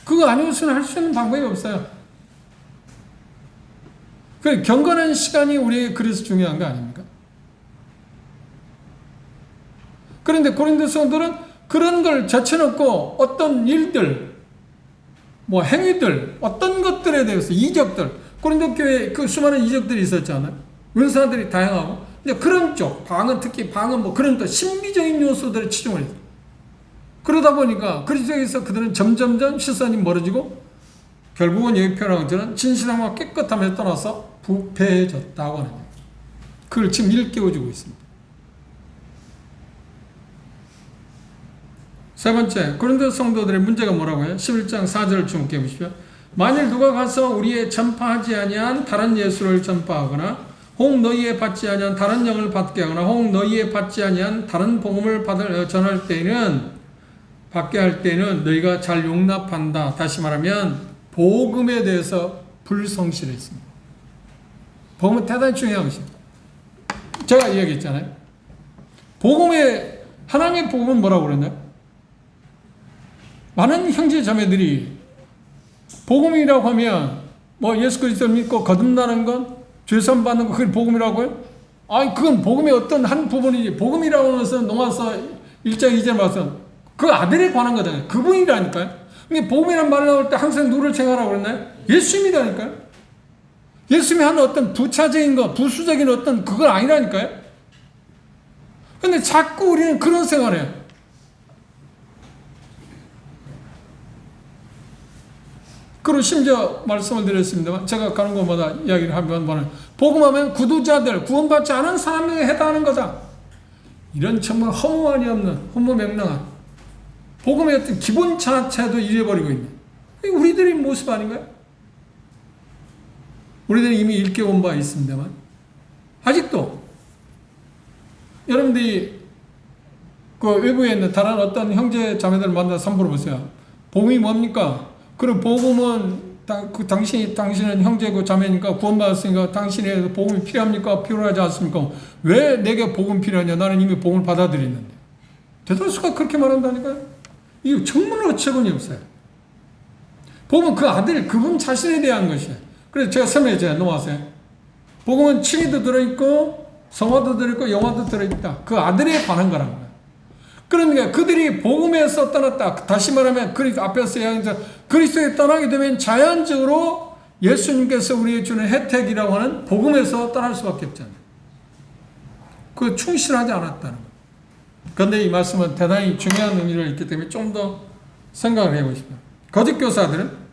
그거 아니었으면 할 수 있는 방법이 없어요. 그 경건한 시간이 우리에게 그래서 중요한 거 아닙니까? 그런데 고린도 성도들은 그런 걸 제쳐놓고 어떤 일들, 행위들, 어떤 것들에 대해서 이적들, 고린도 교회에 그 수많은 이적들이 있었잖아요. 은사들이 다양하고, 근데 그런 쪽, 특히 방언 그런 또 신비적인 요소들에 치중을 했어요. 그러다 보니까 그리스도에서 그들은 점점점 시선이 멀어지고 결국은 여기 표현한 것처럼 진실함과 깨끗함에 떠나서 부패해졌다고 하는 거예요. 그걸 지금 일깨워주고 있습니다. 세 번째, 고린도 성도들의 문제가 뭐라고 해요? 11장 4절을 주목해 보십시오. 만일 누가 가서 우리의 전파하지 아니한 다른 예수를 전파하거나 혹 너희에 받지 아니한 다른 영을 받게 하거나 혹 너희에 받지 아니한 다른 복음을 전할 때는 받게 할 때는 너희가 잘 용납한다. 다시 말하면 복음에 대해서 불성실했습니다. 복음은 대단히 중요한 것입니다. 제가 이야기했잖아요. 하나님의 복음은 뭐라고 그랬나요? 많은 형제 자매들이 복음이라고 하면 예수 그리스도를 믿고 거듭나는 건 죄선 받는 거 그게 복음이라고요? 그건 복음의 어떤 한 부분이지. 복음이라고 하면서 농아서 1장 2절 말씀 그 아들에 관한 거잖아요. 그분이라니까요. 근데 복음이라는 말이 나올 때 항상 누구를 생각하라고 그랬나요? 예수님이라니까요. 예수님이 하는 어떤 부차적인 것, 부수적인 어떤 그건 아니라니까요. 근데 자꾸 우리는 그런 생각을 해요. 그리고 심지어 말씀을 드렸습니다만 제가 가는 곳마다 이야기를 하면 복음하면 구두자들, 구원받지 않은 사람에게 해당하는 거다. 이런 정말 허무함이 없는 허무맹랑한 복음의 어떤 기본 자체도 잃어버리고 있는 우리들의 모습 아닌가요? 우리들은 이미 일깨운 바 있습니다만 아직도 여러분들이 그 외부에 있는 다른 어떤 형제 자매들을 만나서 한번 물어보세요. 복음이 뭡니까? 그럼 복음은 당신은 형제고 자매니까 구원받았으니까 당신의 복음이 필요합니까? 필요하지 않습니까? 왜 내게 복음 필요하냐? 나는 이미 복음을 받아들였는데. 대다수가 그렇게 말한다니까요. 이거 정말 어처구니 없어요. 복음은 그 아들, 그분 자신에 대한 것이에요. 그래서 제가 설명했잖아요. 넘어가세요. 복음은 칭의도 들어있고 성화도 들어있고 영화도 들어있다. 그 아들에 관한 거란 거예요. 그러니까 그들이 복음에서 떠났다. 다시 말하면 앞에서 이야기한 그리스도에 떠나게 되면 자연적으로 예수님께서 우리에게 주는 혜택이라고 하는 복음에서 떠날 수밖에 없잖아요. 그 충실하지 않았다는 거예요. 그런데 이 말씀은 대단히 중요한 의미를 있기 때문에 좀 더 생각을 해보고 싶어요. 거짓 교사들은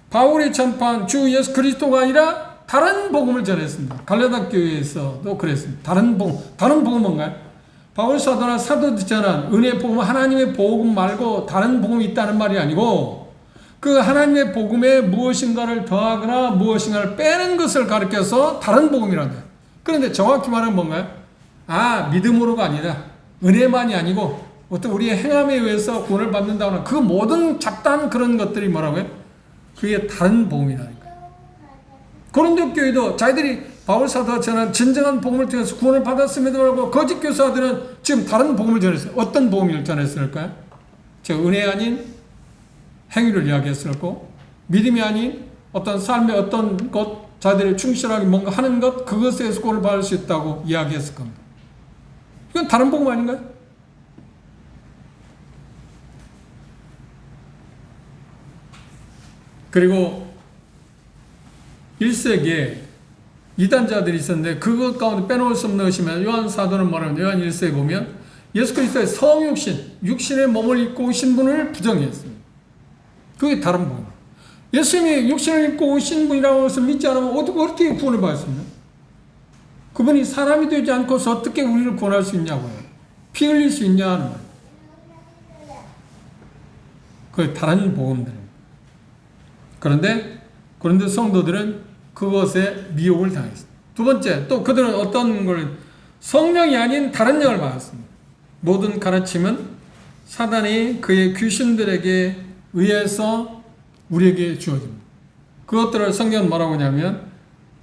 바울이 전파한 주 예수 그리스도가 아니라 다른 복음을 전했습니다. 갈라디아 교회에서도 그랬습니다. 다른 복음 뭔가요? 바울 사도나 사도들이 전한 은혜의 복음, 하나님의 복음 말고 다른 복음이 있다는 말이 아니고 그 하나님의 복음에 무엇인가를 더하거나 무엇인가를 빼는 것을 가리켜서 다른 복음이란다. 그런데 정확히 말하면 뭔가요? 믿음으로가 아니라 은혜만이 아니고 어떤 우리의 행함에 의해서 구원을 받는다거나 그 모든 잡다한 그런 것들이 뭐라고요? 그게 다른 복음이라니까요. 고린도 교회도 자기들이 바울 사도가 전한 진정한 복음을 통해서 구원을 받았음에도 불구하고 거짓 교사들은 지금 다른 복음을 전했어요. 어떤 복음을 전했을까요? 은혜 아닌 행위를 이야기했었고 믿음이 아닌 어떤 삶의 어떤 것 자기들이 충실하게 뭔가 하는 것 그것에 의해서 구원을 받을 수 있다고 이야기했을 겁니다. 이건 다른 복음 아닌가요? 그리고 1세기에 이단자들이 있었는데 그것 가운데 빼놓을 수 없는 것이면 요한 사도는 말하는 요한 1세에 보면 예수 그리스도의 성육신, 육신의 몸을 입고 오신 분을 부정했습니다. 그게 다른 복음. 예수님이 육신을 입고 오신 분이라고 해서 믿지 않으면 어떻게 구원을 받습니까? 그분이 사람이 되지 않고서 어떻게 우리를 구원할 수 있냐고요. 피 흘릴 수 있냐 하는 거예요. 그게 다른 복음들입니다. 그런데 고린도 성도들은 그것에 미혹을 당했습니다. 두 번째, 또 그들은 어떤 걸 성령이 아닌 다른 영을 받았습니다. 모든 가르침은 사단이 그의 귀신들에게 의해서 우리에게 주어집니다. 그것들을 성경은 뭐라고 하냐면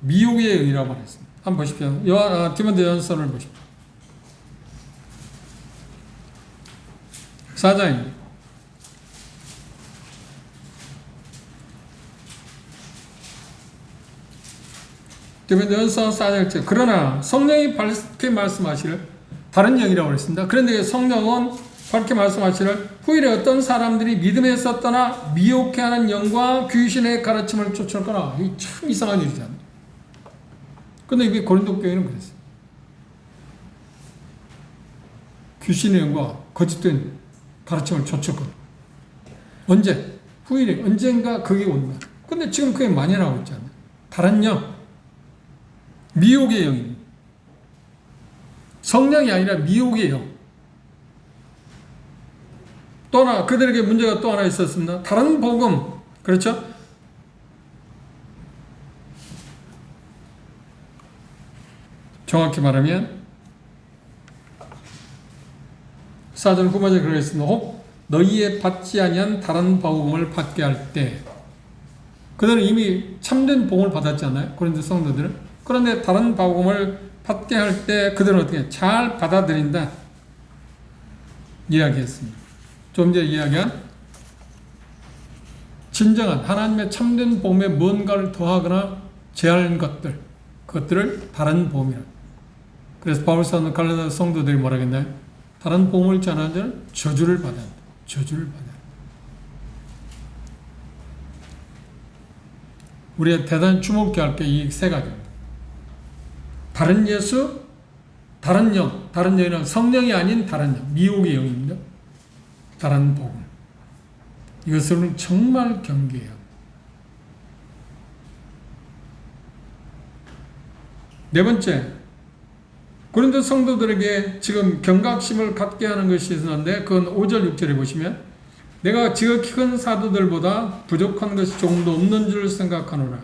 미혹의 영이라고 말했습니다. 한번 보십시오. 디모데전서를 보십시오. 4장입니다. 디모데전서 4장 그러나 성령이 밝게 말씀하시를 다른 영이라고 했습니다. 그런데 성령은 밝게 말씀하시를 후일에 어떤 사람들이 믿음에서 떠나 미혹해 하는 영과 귀신의 가르침을 쫓아가라. 이게 참 이상한 일이잖아요. 그런데 이게 고린도 교회는 그랬어요. 귀신의 영과 거짓된 가르침을 쫓아가라. 언제? 후일에 언젠가 그게 온다. 근데 지금 그게 만연하고 있잖아요. 다른 영. 미혹의 영입니다. 성령이 아니라 미혹의 영. 또 하나 그들에게 문제가 또 하나 있었습니다. 다른 복음 그렇죠? 정확히 말하면 4절 9번째 그러겠습니다. 혹 너희의 받지 아니한 다른 복음을 받게 할 때 그들은 이미 참된 복음을 받았잖아요. 고린도 성도들은. 그런데 다른 복음을 받게 할 때 그들은 어떻게 잘 받아들인다 이야기했습니다. 좀 전에 이야기한 진정한 하나님의 참된 복음에 뭔가를 더하거나 제한 것들 그것들을 다른 복음이라. 그래서 바울 사도는 갈라디아 성도들이 뭐라 했나요? 다른 복음을 전하는 자는 저주를 받아야 한다. 저주를 받아야 한다. 우리가 대단히 주목해야 할 게 이 세 가지입니다. 다른 예수, 다른 영, 다른 영이란 성령이 아닌 다른 영, 미혹의 영입니다. 다른 복음. 이것을 정말 경계해야 합니다. 네 번째, 고린도 성도들에게 지금 경각심을 갖게 하는 것이 있었는데 그건 5절 6절에 보시면 내가 지극히 큰 사도들보다 부족한 것이 조금도 없는 줄 생각하노라.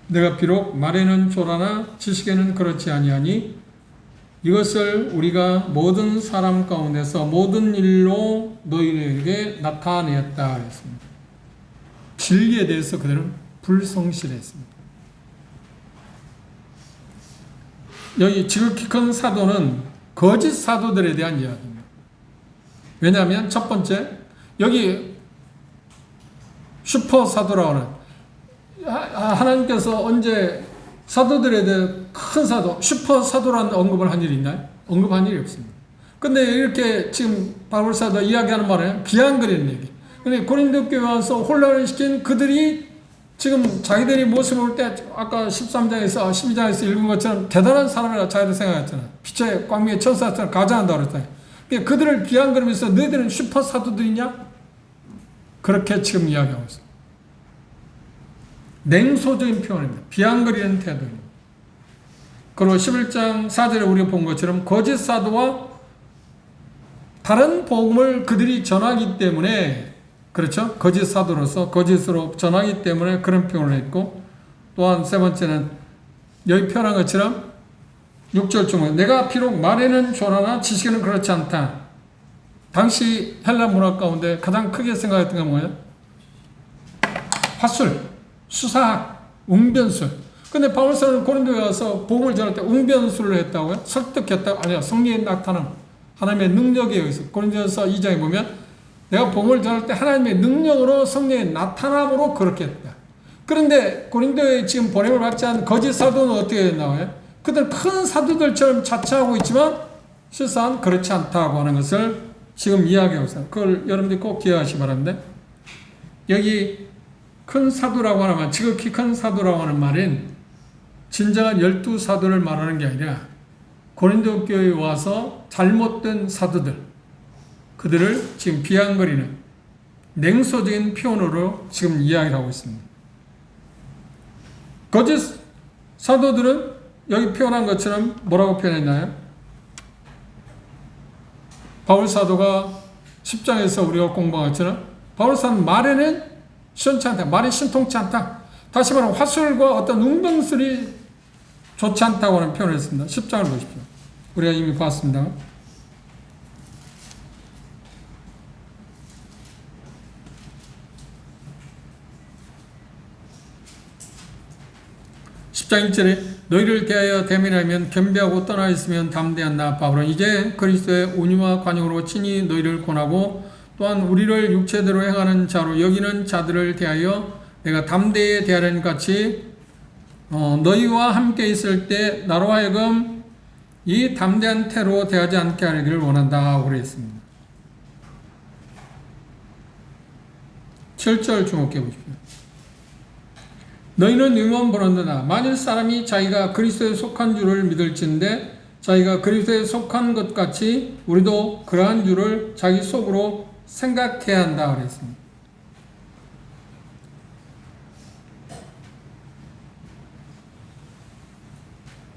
내가 비록 말에는 초라나 지식에는 그렇지 아니하니 이것을 우리가 모든 사람 가운데서 모든 일로 너희에게 나타내었다 했습니다. 진리에 대해서 그들은 불성실했습니다. 여기 지극히 큰 사도는 거짓 사도들에 대한 이야기입니다. 왜냐하면 첫 번째, 여기 슈퍼 사도라고 하는 하나님께서 언제 사도들에 대해 큰 사도, 슈퍼 사도라는 언급을 한 일이 있나요? 언급한 일이 없습니다. 근데 이렇게 지금 바울 사도 이야기하는 말은 비아냥거리는 얘기. 근데 고린도 교회 와서 혼란을 시킨 그들이 지금 자기들이 모습을 볼 때 아까 13장에서 12장에서 읽은 것처럼 대단한 사람이라 자기들 생각했잖아요. 빛의 광명의 천사처럼 가장한다고 그랬잖아요. 그들을 비아냥거리면서 너희들은 슈퍼 사도들이냐? 그렇게 지금 이야기하고 있어요. 냉소적인 표현입니다. 비아냥거리는 태도입니다. 그리고 11장 4절에 우리가 본 것처럼 거짓 사도와 다른 복음을 그들이 전하기 때문에 그렇죠? 거짓 사도로서 거짓으로 전하기 때문에 그런 표현을 했고 또한 세 번째는 여기 표현한 것처럼 6절 중에 내가 비록 말에는 초라나 지식에는 그렇지 않다. 당시 헬라 문화 가운데 가장 크게 생각했던 건 뭐예요? 화술, 수사학, 웅변술. 근데 바울사는 고린도에 와서 복음을 전할 때 웅변술을 했다고요? 설득했다고? 아니야. 성령의 나타남, 하나님의 능력에 의해서 고린도서 2장에 보면 내가 복음을 전할 때 하나님의 능력으로 성령의 나타남으로 그렇게 했다. 그런데 고린도에 지금 보냄을 받지 않은 거짓 사도는 어떻게 나와요? 그들 큰 사도들처럼 자처하고 있지만 실상 그렇지 않다고 하는 것을 지금 이야기하고 있어요. 그걸 여러분들이 꼭 기억하시기 바랍니다. 여기 큰 사도라고 하는 말, 지극히 큰 사도라고 하는 말은 진정한 12사도를 말하는 게 아니라 고린도 교회에 와서 잘못된 사도들, 그들을 지금 비아냥거리는 냉소적인 표현으로 지금 이야기를 하고 있습니다. 거짓 사도들은 여기 표현한 것처럼 뭐라고 표현했나요? 바울 사도가 10장에서 우리가 공부한 것처럼 바울 사도는 말에는 시원치 않다. 말이 신통치 않다. 다시 말하면 화술과 어떤 웅변술이 좋지 않다고 하는 표현을 했습니다. 10장을 보십시오. 우리가 이미 봤습니다. 10장 1절에 너희를 대하여 대면하면 겸비하고 떠나 있으면 담대한 나 바울은 이제 그리스도의 온유와 관용으로 친히 너희를 권하고 또한 우리를 육체대로 행하는 자로 여기는 자들을 대하여 내가 담대히 대하려는 같이 너희와 함께 있을 때 나로 하여금 이 담대한 태로 대하지 않게 하기를 원한다 그랬습니다. 7절 주목해 보십시오. 너희는 의문 보는도다. 만일 사람이 자기가 그리스도에 속한 줄을 믿을진데 자기가 그리스도에 속한 것 같이 우리도 그러한 줄을 자기 속으로 생각해야 한다 그랬습니다.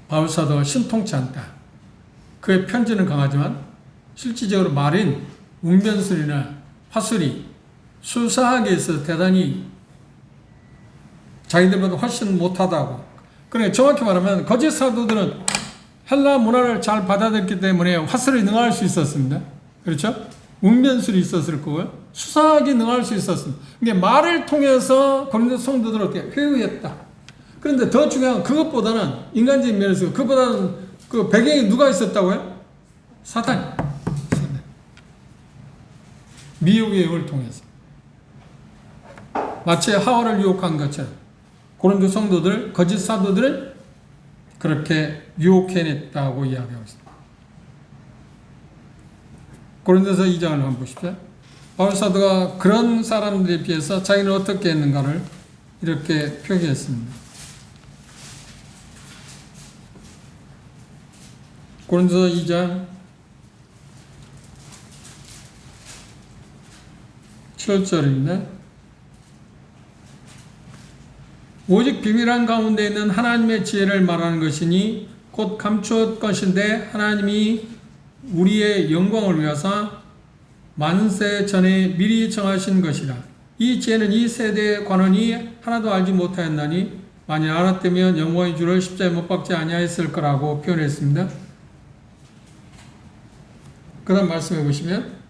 바울사도가 신통치 않다. 그의 편지는 강하지만 실질적으로 말인 웅변술이나 화술이 수사하게 있어서 대단히 자기들보다 훨씬 못하다고. 그러니까 정확히 말하면 거짓 사도들은 헬라 문화를 잘 받아들였기 때문에 화술에 능할 수 있었습니다. 그렇죠? 웅변술이 있었을 거고요. 수사하기 능할 수 있었습니다. 그러니까 말을 통해서 고린도 성도들을 어떻게 회유했다. 그런데 더 중요한 건 그것보다는 인간적인 면에서 그것보다는 그 배경에 누가 있었다고요? 사탄. 미혹의 영을 통해서. 마치 하와를 유혹한 것처럼 고린도 성도들, 거짓 사도들을 그렇게 유혹해냈다고 이야기하고 있습니다. 고린도서 2장을 한번 보십시오. 바울 사도가 그런 사람들에 비해서 자기는 어떻게 했는가를 이렇게 표기했습니다. 고린도서 2장 7절입니다. 오직 비밀한 가운데 있는 하나님의 지혜를 말하는 것이니 곧 감추었 것인데 하나님이 우리의 영광을 위하사 만세 전에 미리 정하신 것이라. 이 지혜는 이 세대의 관원이 하나도 알지 못하였나니 만일 알았다면 영광의 주를 십자가에 못 박지 아니하였을 거라고 표현했습니다. 그 다음 말씀해 보시면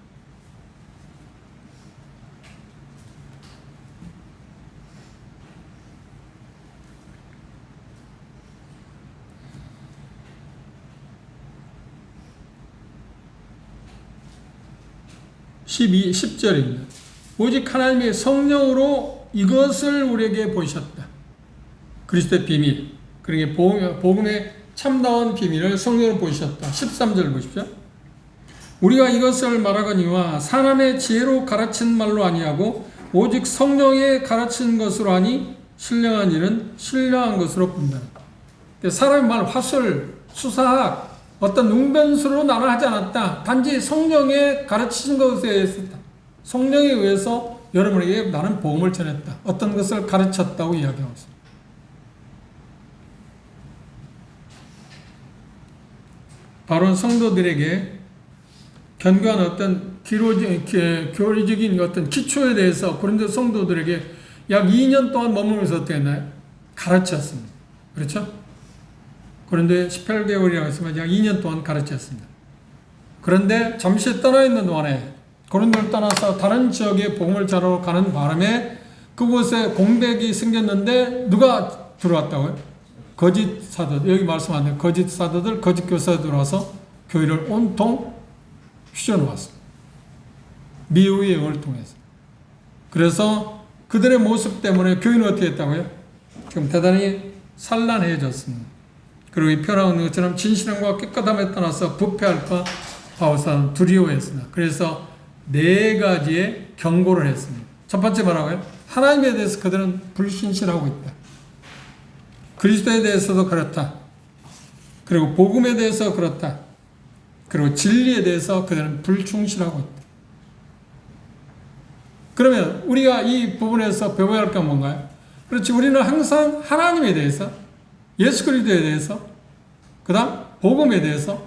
10절입니다. 오직 하나님의 성령으로 이것을 우리에게 보이셨다. 그리스도의 비밀, 그러니까 복음의 참다운 비밀을 성령으로 보이셨다. 13절 보십시오. 우리가 이것을 말하거니와 사람의 지혜로 가르친 말로 아니하고 오직 성령의 가르친 것으로 하니 신령한 일은 신령한 것으로 본다. 사람의 말, 화술, 수사학, 어떤 웅변수로 나눠 하지 않았다. 단지 성령의 가르치신 것에 의해서, 성령에 의해서 여러분에게 나는 복음을 전했다. 어떤 것을 가르쳤다고 이야기하고 있습니다. 바로 성도들에게 견고한 어떤 교리적인 어떤 기초에 대해서 고린도 성도들에게 약 2년 동안 머물면서 어떻게 했나요? 가르쳤습니다. 그렇죠? 그런데 18개월이라고 했으면 약 2년 동안 가르쳤습니다. 그런데 잠시 떠나 있는 동안에 고린도를 떠나서 다른 지역에 복음을 전하러 가는 바람에 그곳에 공백이 생겼는데 누가 들어왔다고요? 거짓 사도, 여기 말씀 안 돼요. 거짓 사도들, 거짓 교사들 들어와서 교회를 온통 휘저어놓았습니다. 미우의 영을 통해서. 그래서 그들의 모습 때문에 교회는 어떻게 했다고요? 지금 대단히 산란해졌습니다. 그리고 이 표현하는 것처럼 진실함과 깨끗함에 떠나서 부패할까 바오사는 두려워했습니다. 그래서 4가지의 경고를 했습니다. 첫 번째 뭐라고요? 하나님에 대해서 그들은 불신실하고 있다. 그리스도에 대해서도 그렇다. 그리고 복음에 대해서 그렇다. 그리고 진리에 대해서 그들은 불충실하고 있다. 그러면 우리가 이 부분에서 배워야 할 건 뭔가요? 그렇지, 우리는 항상 하나님에 대해서, 예수 그리스도에 대해서, 그 다음 복음에 대해서,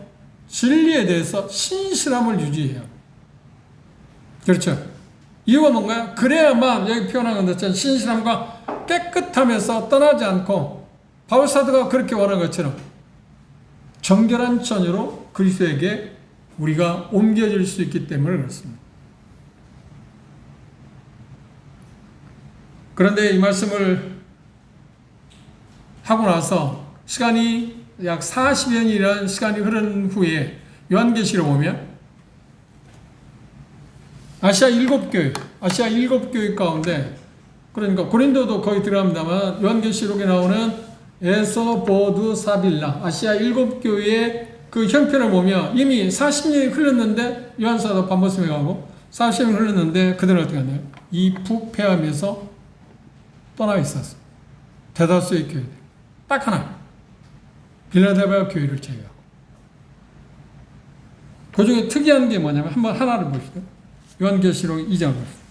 진리에 대해서 신실함을 유지해요. 그렇죠? 이유가 뭔가요? 그래야만 여기 표현한 것처럼 신실함과 깨끗함에서 떠나지 않고 바울사도가 그렇게 원한 것처럼 정결한 처녀로 그리스도에게 우리가 옮겨질 수 있기 때문에 그렇습니다. 그런데 이 말씀을 하고 나서 시간이 약 40여 년이라는 시간이 흐른 후에 요한계시록 보면 아시아 7교회 가운데, 그러니까 고린도도 거기 들어갑니다만 요한계시록에 나오는 에서, 보드, 사빌라, 아시아 7교회의 그 형편을 보면 이미 40년이 흘렀는데, 요한사도 반복성에 가고 40년이 흘렀는데 그들은 어떻게 하나요? 이 부패함에서 떠나 있었어. 대다수의 교회들. 딱 하나. 빌라델비아 교회를 제외하고. 그 중에 특이한 게 뭐냐면 한번 하나를 보시죠. 요한계시록 2장을 보시죠.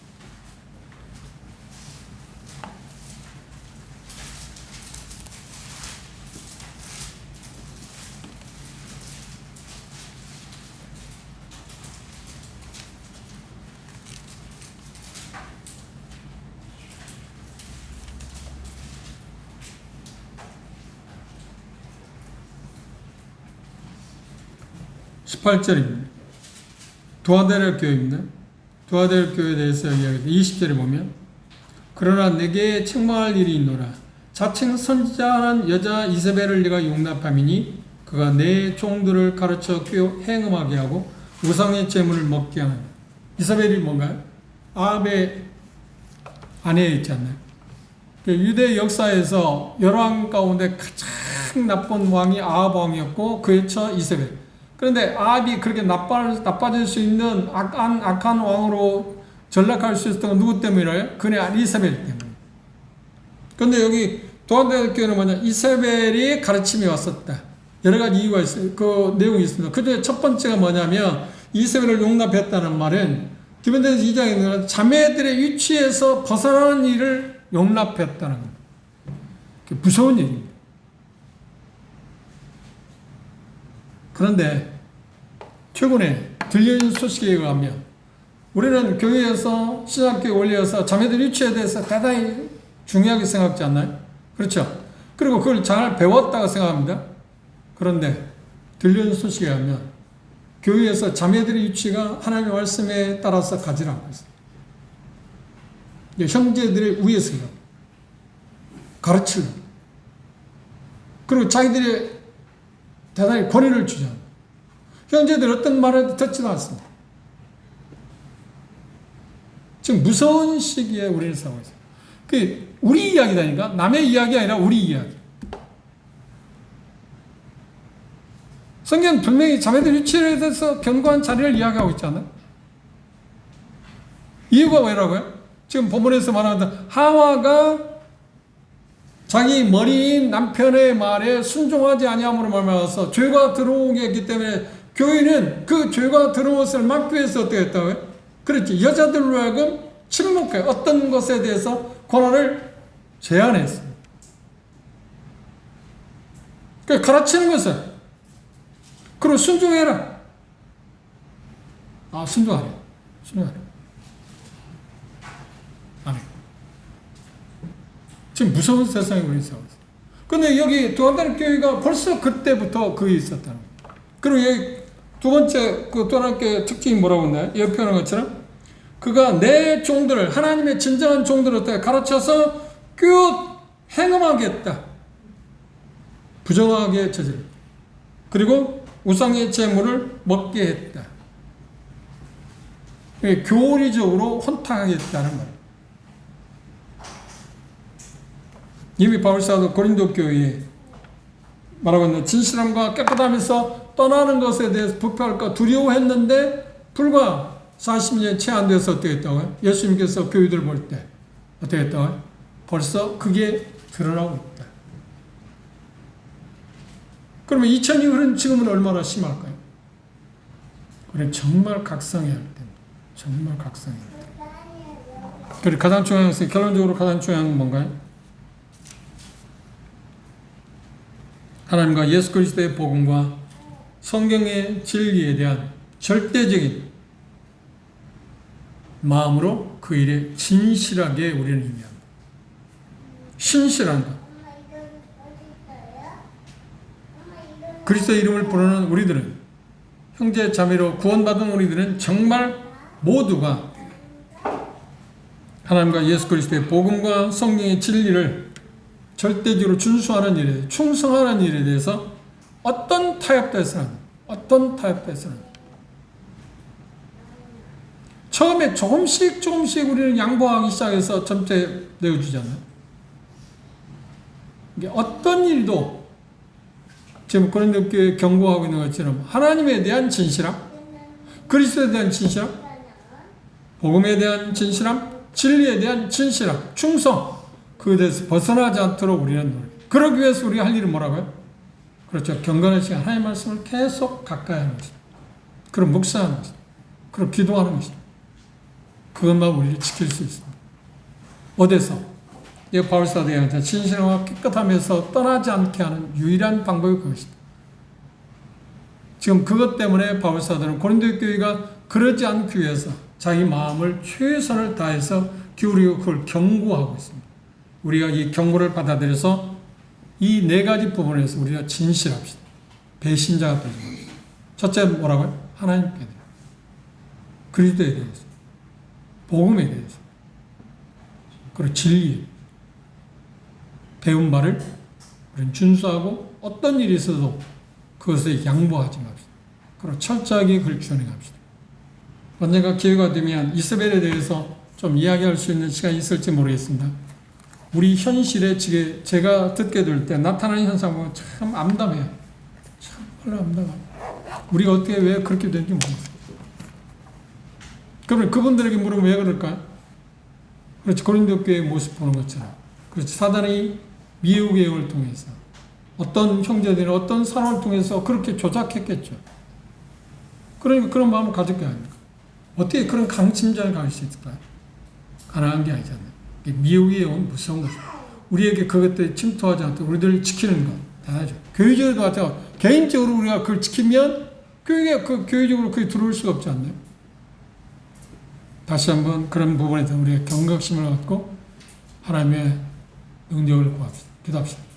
(18절입니다) 두아데라 교회입니다. 두아데라 교회에 대해서 이야기합니다. 20절에 보면 그러나 내게 책망할 일이 있노라. 자칭 선지자라는 여자 이세벨을 네가 용납함이니 그가 내 종들을 가르쳐 행음하게 하고 우상의 제물을 먹게 하는. 이세벨이 뭔가요? 아합의 아내에 있지 않나요? 유대 역사에서 여러 왕 가운데 가장 나쁜 왕이 아합 왕이었고 그의 처 이세벨. 그런데 아합이 그렇게 나빠질 수 있는 악한 왕으로 전락할 수 있었던 건 누구 때문이래요? 그네 이세벨 때문에. 근데 여기 도안대교회는 뭐냐? 이세벨이 가르침이 왔었다. 여러 가지 이유가 있어요. 그 내용이 있습니다. 그 중에 첫 번째가 뭐냐면 이세벨을 용납했다는 말은 디모데전서 2장에 있는 자매들의 위치에서 벗어나는 일을 용납했다는 겁니다. 무서운 일입니다. 그런데 최근에 들려진 소식에 의하면 우리는 교회에서 신학교회 원리에서 자매들 위치에 대해서 대단히 중요하게 생각하지 않나요? 그렇죠? 그리고 그걸 잘 배웠다고 생각합니다. 그런데 들려진 소식에 의하면 교회에서 자매들의 위치가 하나님의 말씀에 따라서 가지 않고 있습니다. 형제들의 위에서 가르치려 그리고 자기들이 대단히 권위를 주장. 형제들 어떤 말을 듣지도 않습니다. 지금 무서운 시기에 우리는 살고 있어요. 그 우리 이야기다니까 남의 이야기 아니라 우리 이야기. 성경은 분명히 자매들 위치에 대해서 견고한 자리를 이야기하고 있잖아요. 이유가 왜라고요? 지금 본문에서 말하는 하와가 자기 머리인 남편의 말에 순종하지 아니함으로 말미암아서 죄가 들어오게 했기 때문에 교회는 그 죄가 들어온 것을 막기 위해서 어떻게 했다고요? 그렇지. 여자들로 하여금 침묵해. 어떤 것에 대해서 권한을 제한했습니다. 그러니까 가르치는 것을 그리고 순종해라. 아, 순종하래. 순종하래. 안 해. 지금 무서운 세상에 우리 살고 있어요. 근데 여기 도안다른 교회가 벌써 그때부터 그게 있었다는 거예요. 그리고 여기 두 번째 그 도안다른 교회 특징이 뭐라고 했나요? 여기 표현한 것처럼 그가 내 종들을 하나님의 진정한 종들을 어떻게 가르쳐서 교 행음하게 했다. 부정하게 저질렀다. 그리고 우상의 제물을 먹게 했다. 교리적으로 혼탁하게 했다는 말이에요. 이미 바울사도 고린도 교회에 말하고 있는 진실함과 깨끗함에서 떠나는 것에 대해서 부패할까 두려워했는데 불과 40년 채 안 돼서 어떻게 했다고요? 예수님께서 교회들 볼 때 어떻게 했다고요? 벌써 그게 드러나고 있다. 그러면 2000년 흐른 지금은 얼마나 심할까요? 우리는 정말 각성해야 할 때입니다. 정말 각성해야 할 때. 그리고 가장 중요한 것은 결론적으로 가장 중요한 건 뭔가요? 하나님과 예수 그리스도의 복음과 성경의 진리에 대한 절대적인 마음으로 그 일에 진실하게 우리는 임해야 합니다. 신실한 것. 그리스도의 이름을 부르는 우리들은 형제 자매로 구원받은 우리들은 정말 모두가 하나님과 예수 그리스도의 복음과 성경의 진리를 절대적으로 준수하는 일에 충성하는 일에 대해서 어떤 타협도 해서는 처음에 조금씩 우리는 양보하기 시작해서 점차 내어주잖아요. 이게 어떤 일도 지금 고린도 교회에 경고하고 있는 것처럼 하나님에 대한 진실함, 그리스도에 대한 진실함, 복음에 대한 진실함, 진리에 대한 진실함, 충성, 그에 대해서 벗어나지 않도록 우리는 노력. 그러기 위해서 우리가 할 일은 뭐라고요? 그렇죠. 경건의 시간, 하나님의 말씀을 계속 가까이 하는 것이다. 그럼 묵상하는 것이다. 그럼 기도하는 것이다. 그것만 우리를 지킬 수 있습니다. 어디서? 이 바울사도에 진실함과 깨끗함에서 떠나지 않게 하는 유일한 방법이 그것이다. 지금 그것 때문에 바울사도는 고린도 교회가 그러지 않기 위해서 자기 마음을 최선을 다해서 기울이고 그걸 경고하고 있습니다. 우리가 이 경고를 받아들여서 이 네 가지 부분에서 우리가 진실합시다. 배신자가 되지 맙시다. 첫째 뭐라고요? 하나님께 대해서, 그리스도에 대해서, 복음에 대해서, 그리고 진리, 배운 바를 우리는 준수하고 어떤 일이 있어도 그것에 양보하지 맙시다. 그리고 철저하게 그걸 준행합시다. 언젠가 기회가 되면 이스벨에 대해서 좀 이야기할 수 있는 시간이 있을지 모르겠습니다. 우리 현실에 제가 듣게 될 때 나타나는 현상 보면 참 암담해요. 정말로 암담합니다. 우리가 어떻게 왜 그렇게 되는지 모르겠어요. 그러면 그분들에게 물으면 왜 그럴까요? 그렇지. 고린도 교회의 모습 보는 것처럼 그렇지. 사단이 미혹의 영을 통해서 어떤 형제들이 어떤 사람을 통해서 그렇게 조작했겠죠. 그러니까 그런 마음을 가질 게 아닙니까? 어떻게 그런 강심장을 가질 수 있을까요? 가능한 게 아니잖아요. 미혹의 영은 무서운 거죠. 우리에게 그것들이 침투하지 않도록 우리들을 지키는 것 대단하죠. 교회적으로도 마찬가지고 개인적으로 우리가 그걸 지키면 교회적으로 그게 들어올 수가 없지 않나요? 다시 한번 그런 부분에서 우리가 경각심을 갖고 하나님의 능력을 구합시다. 기도합시다.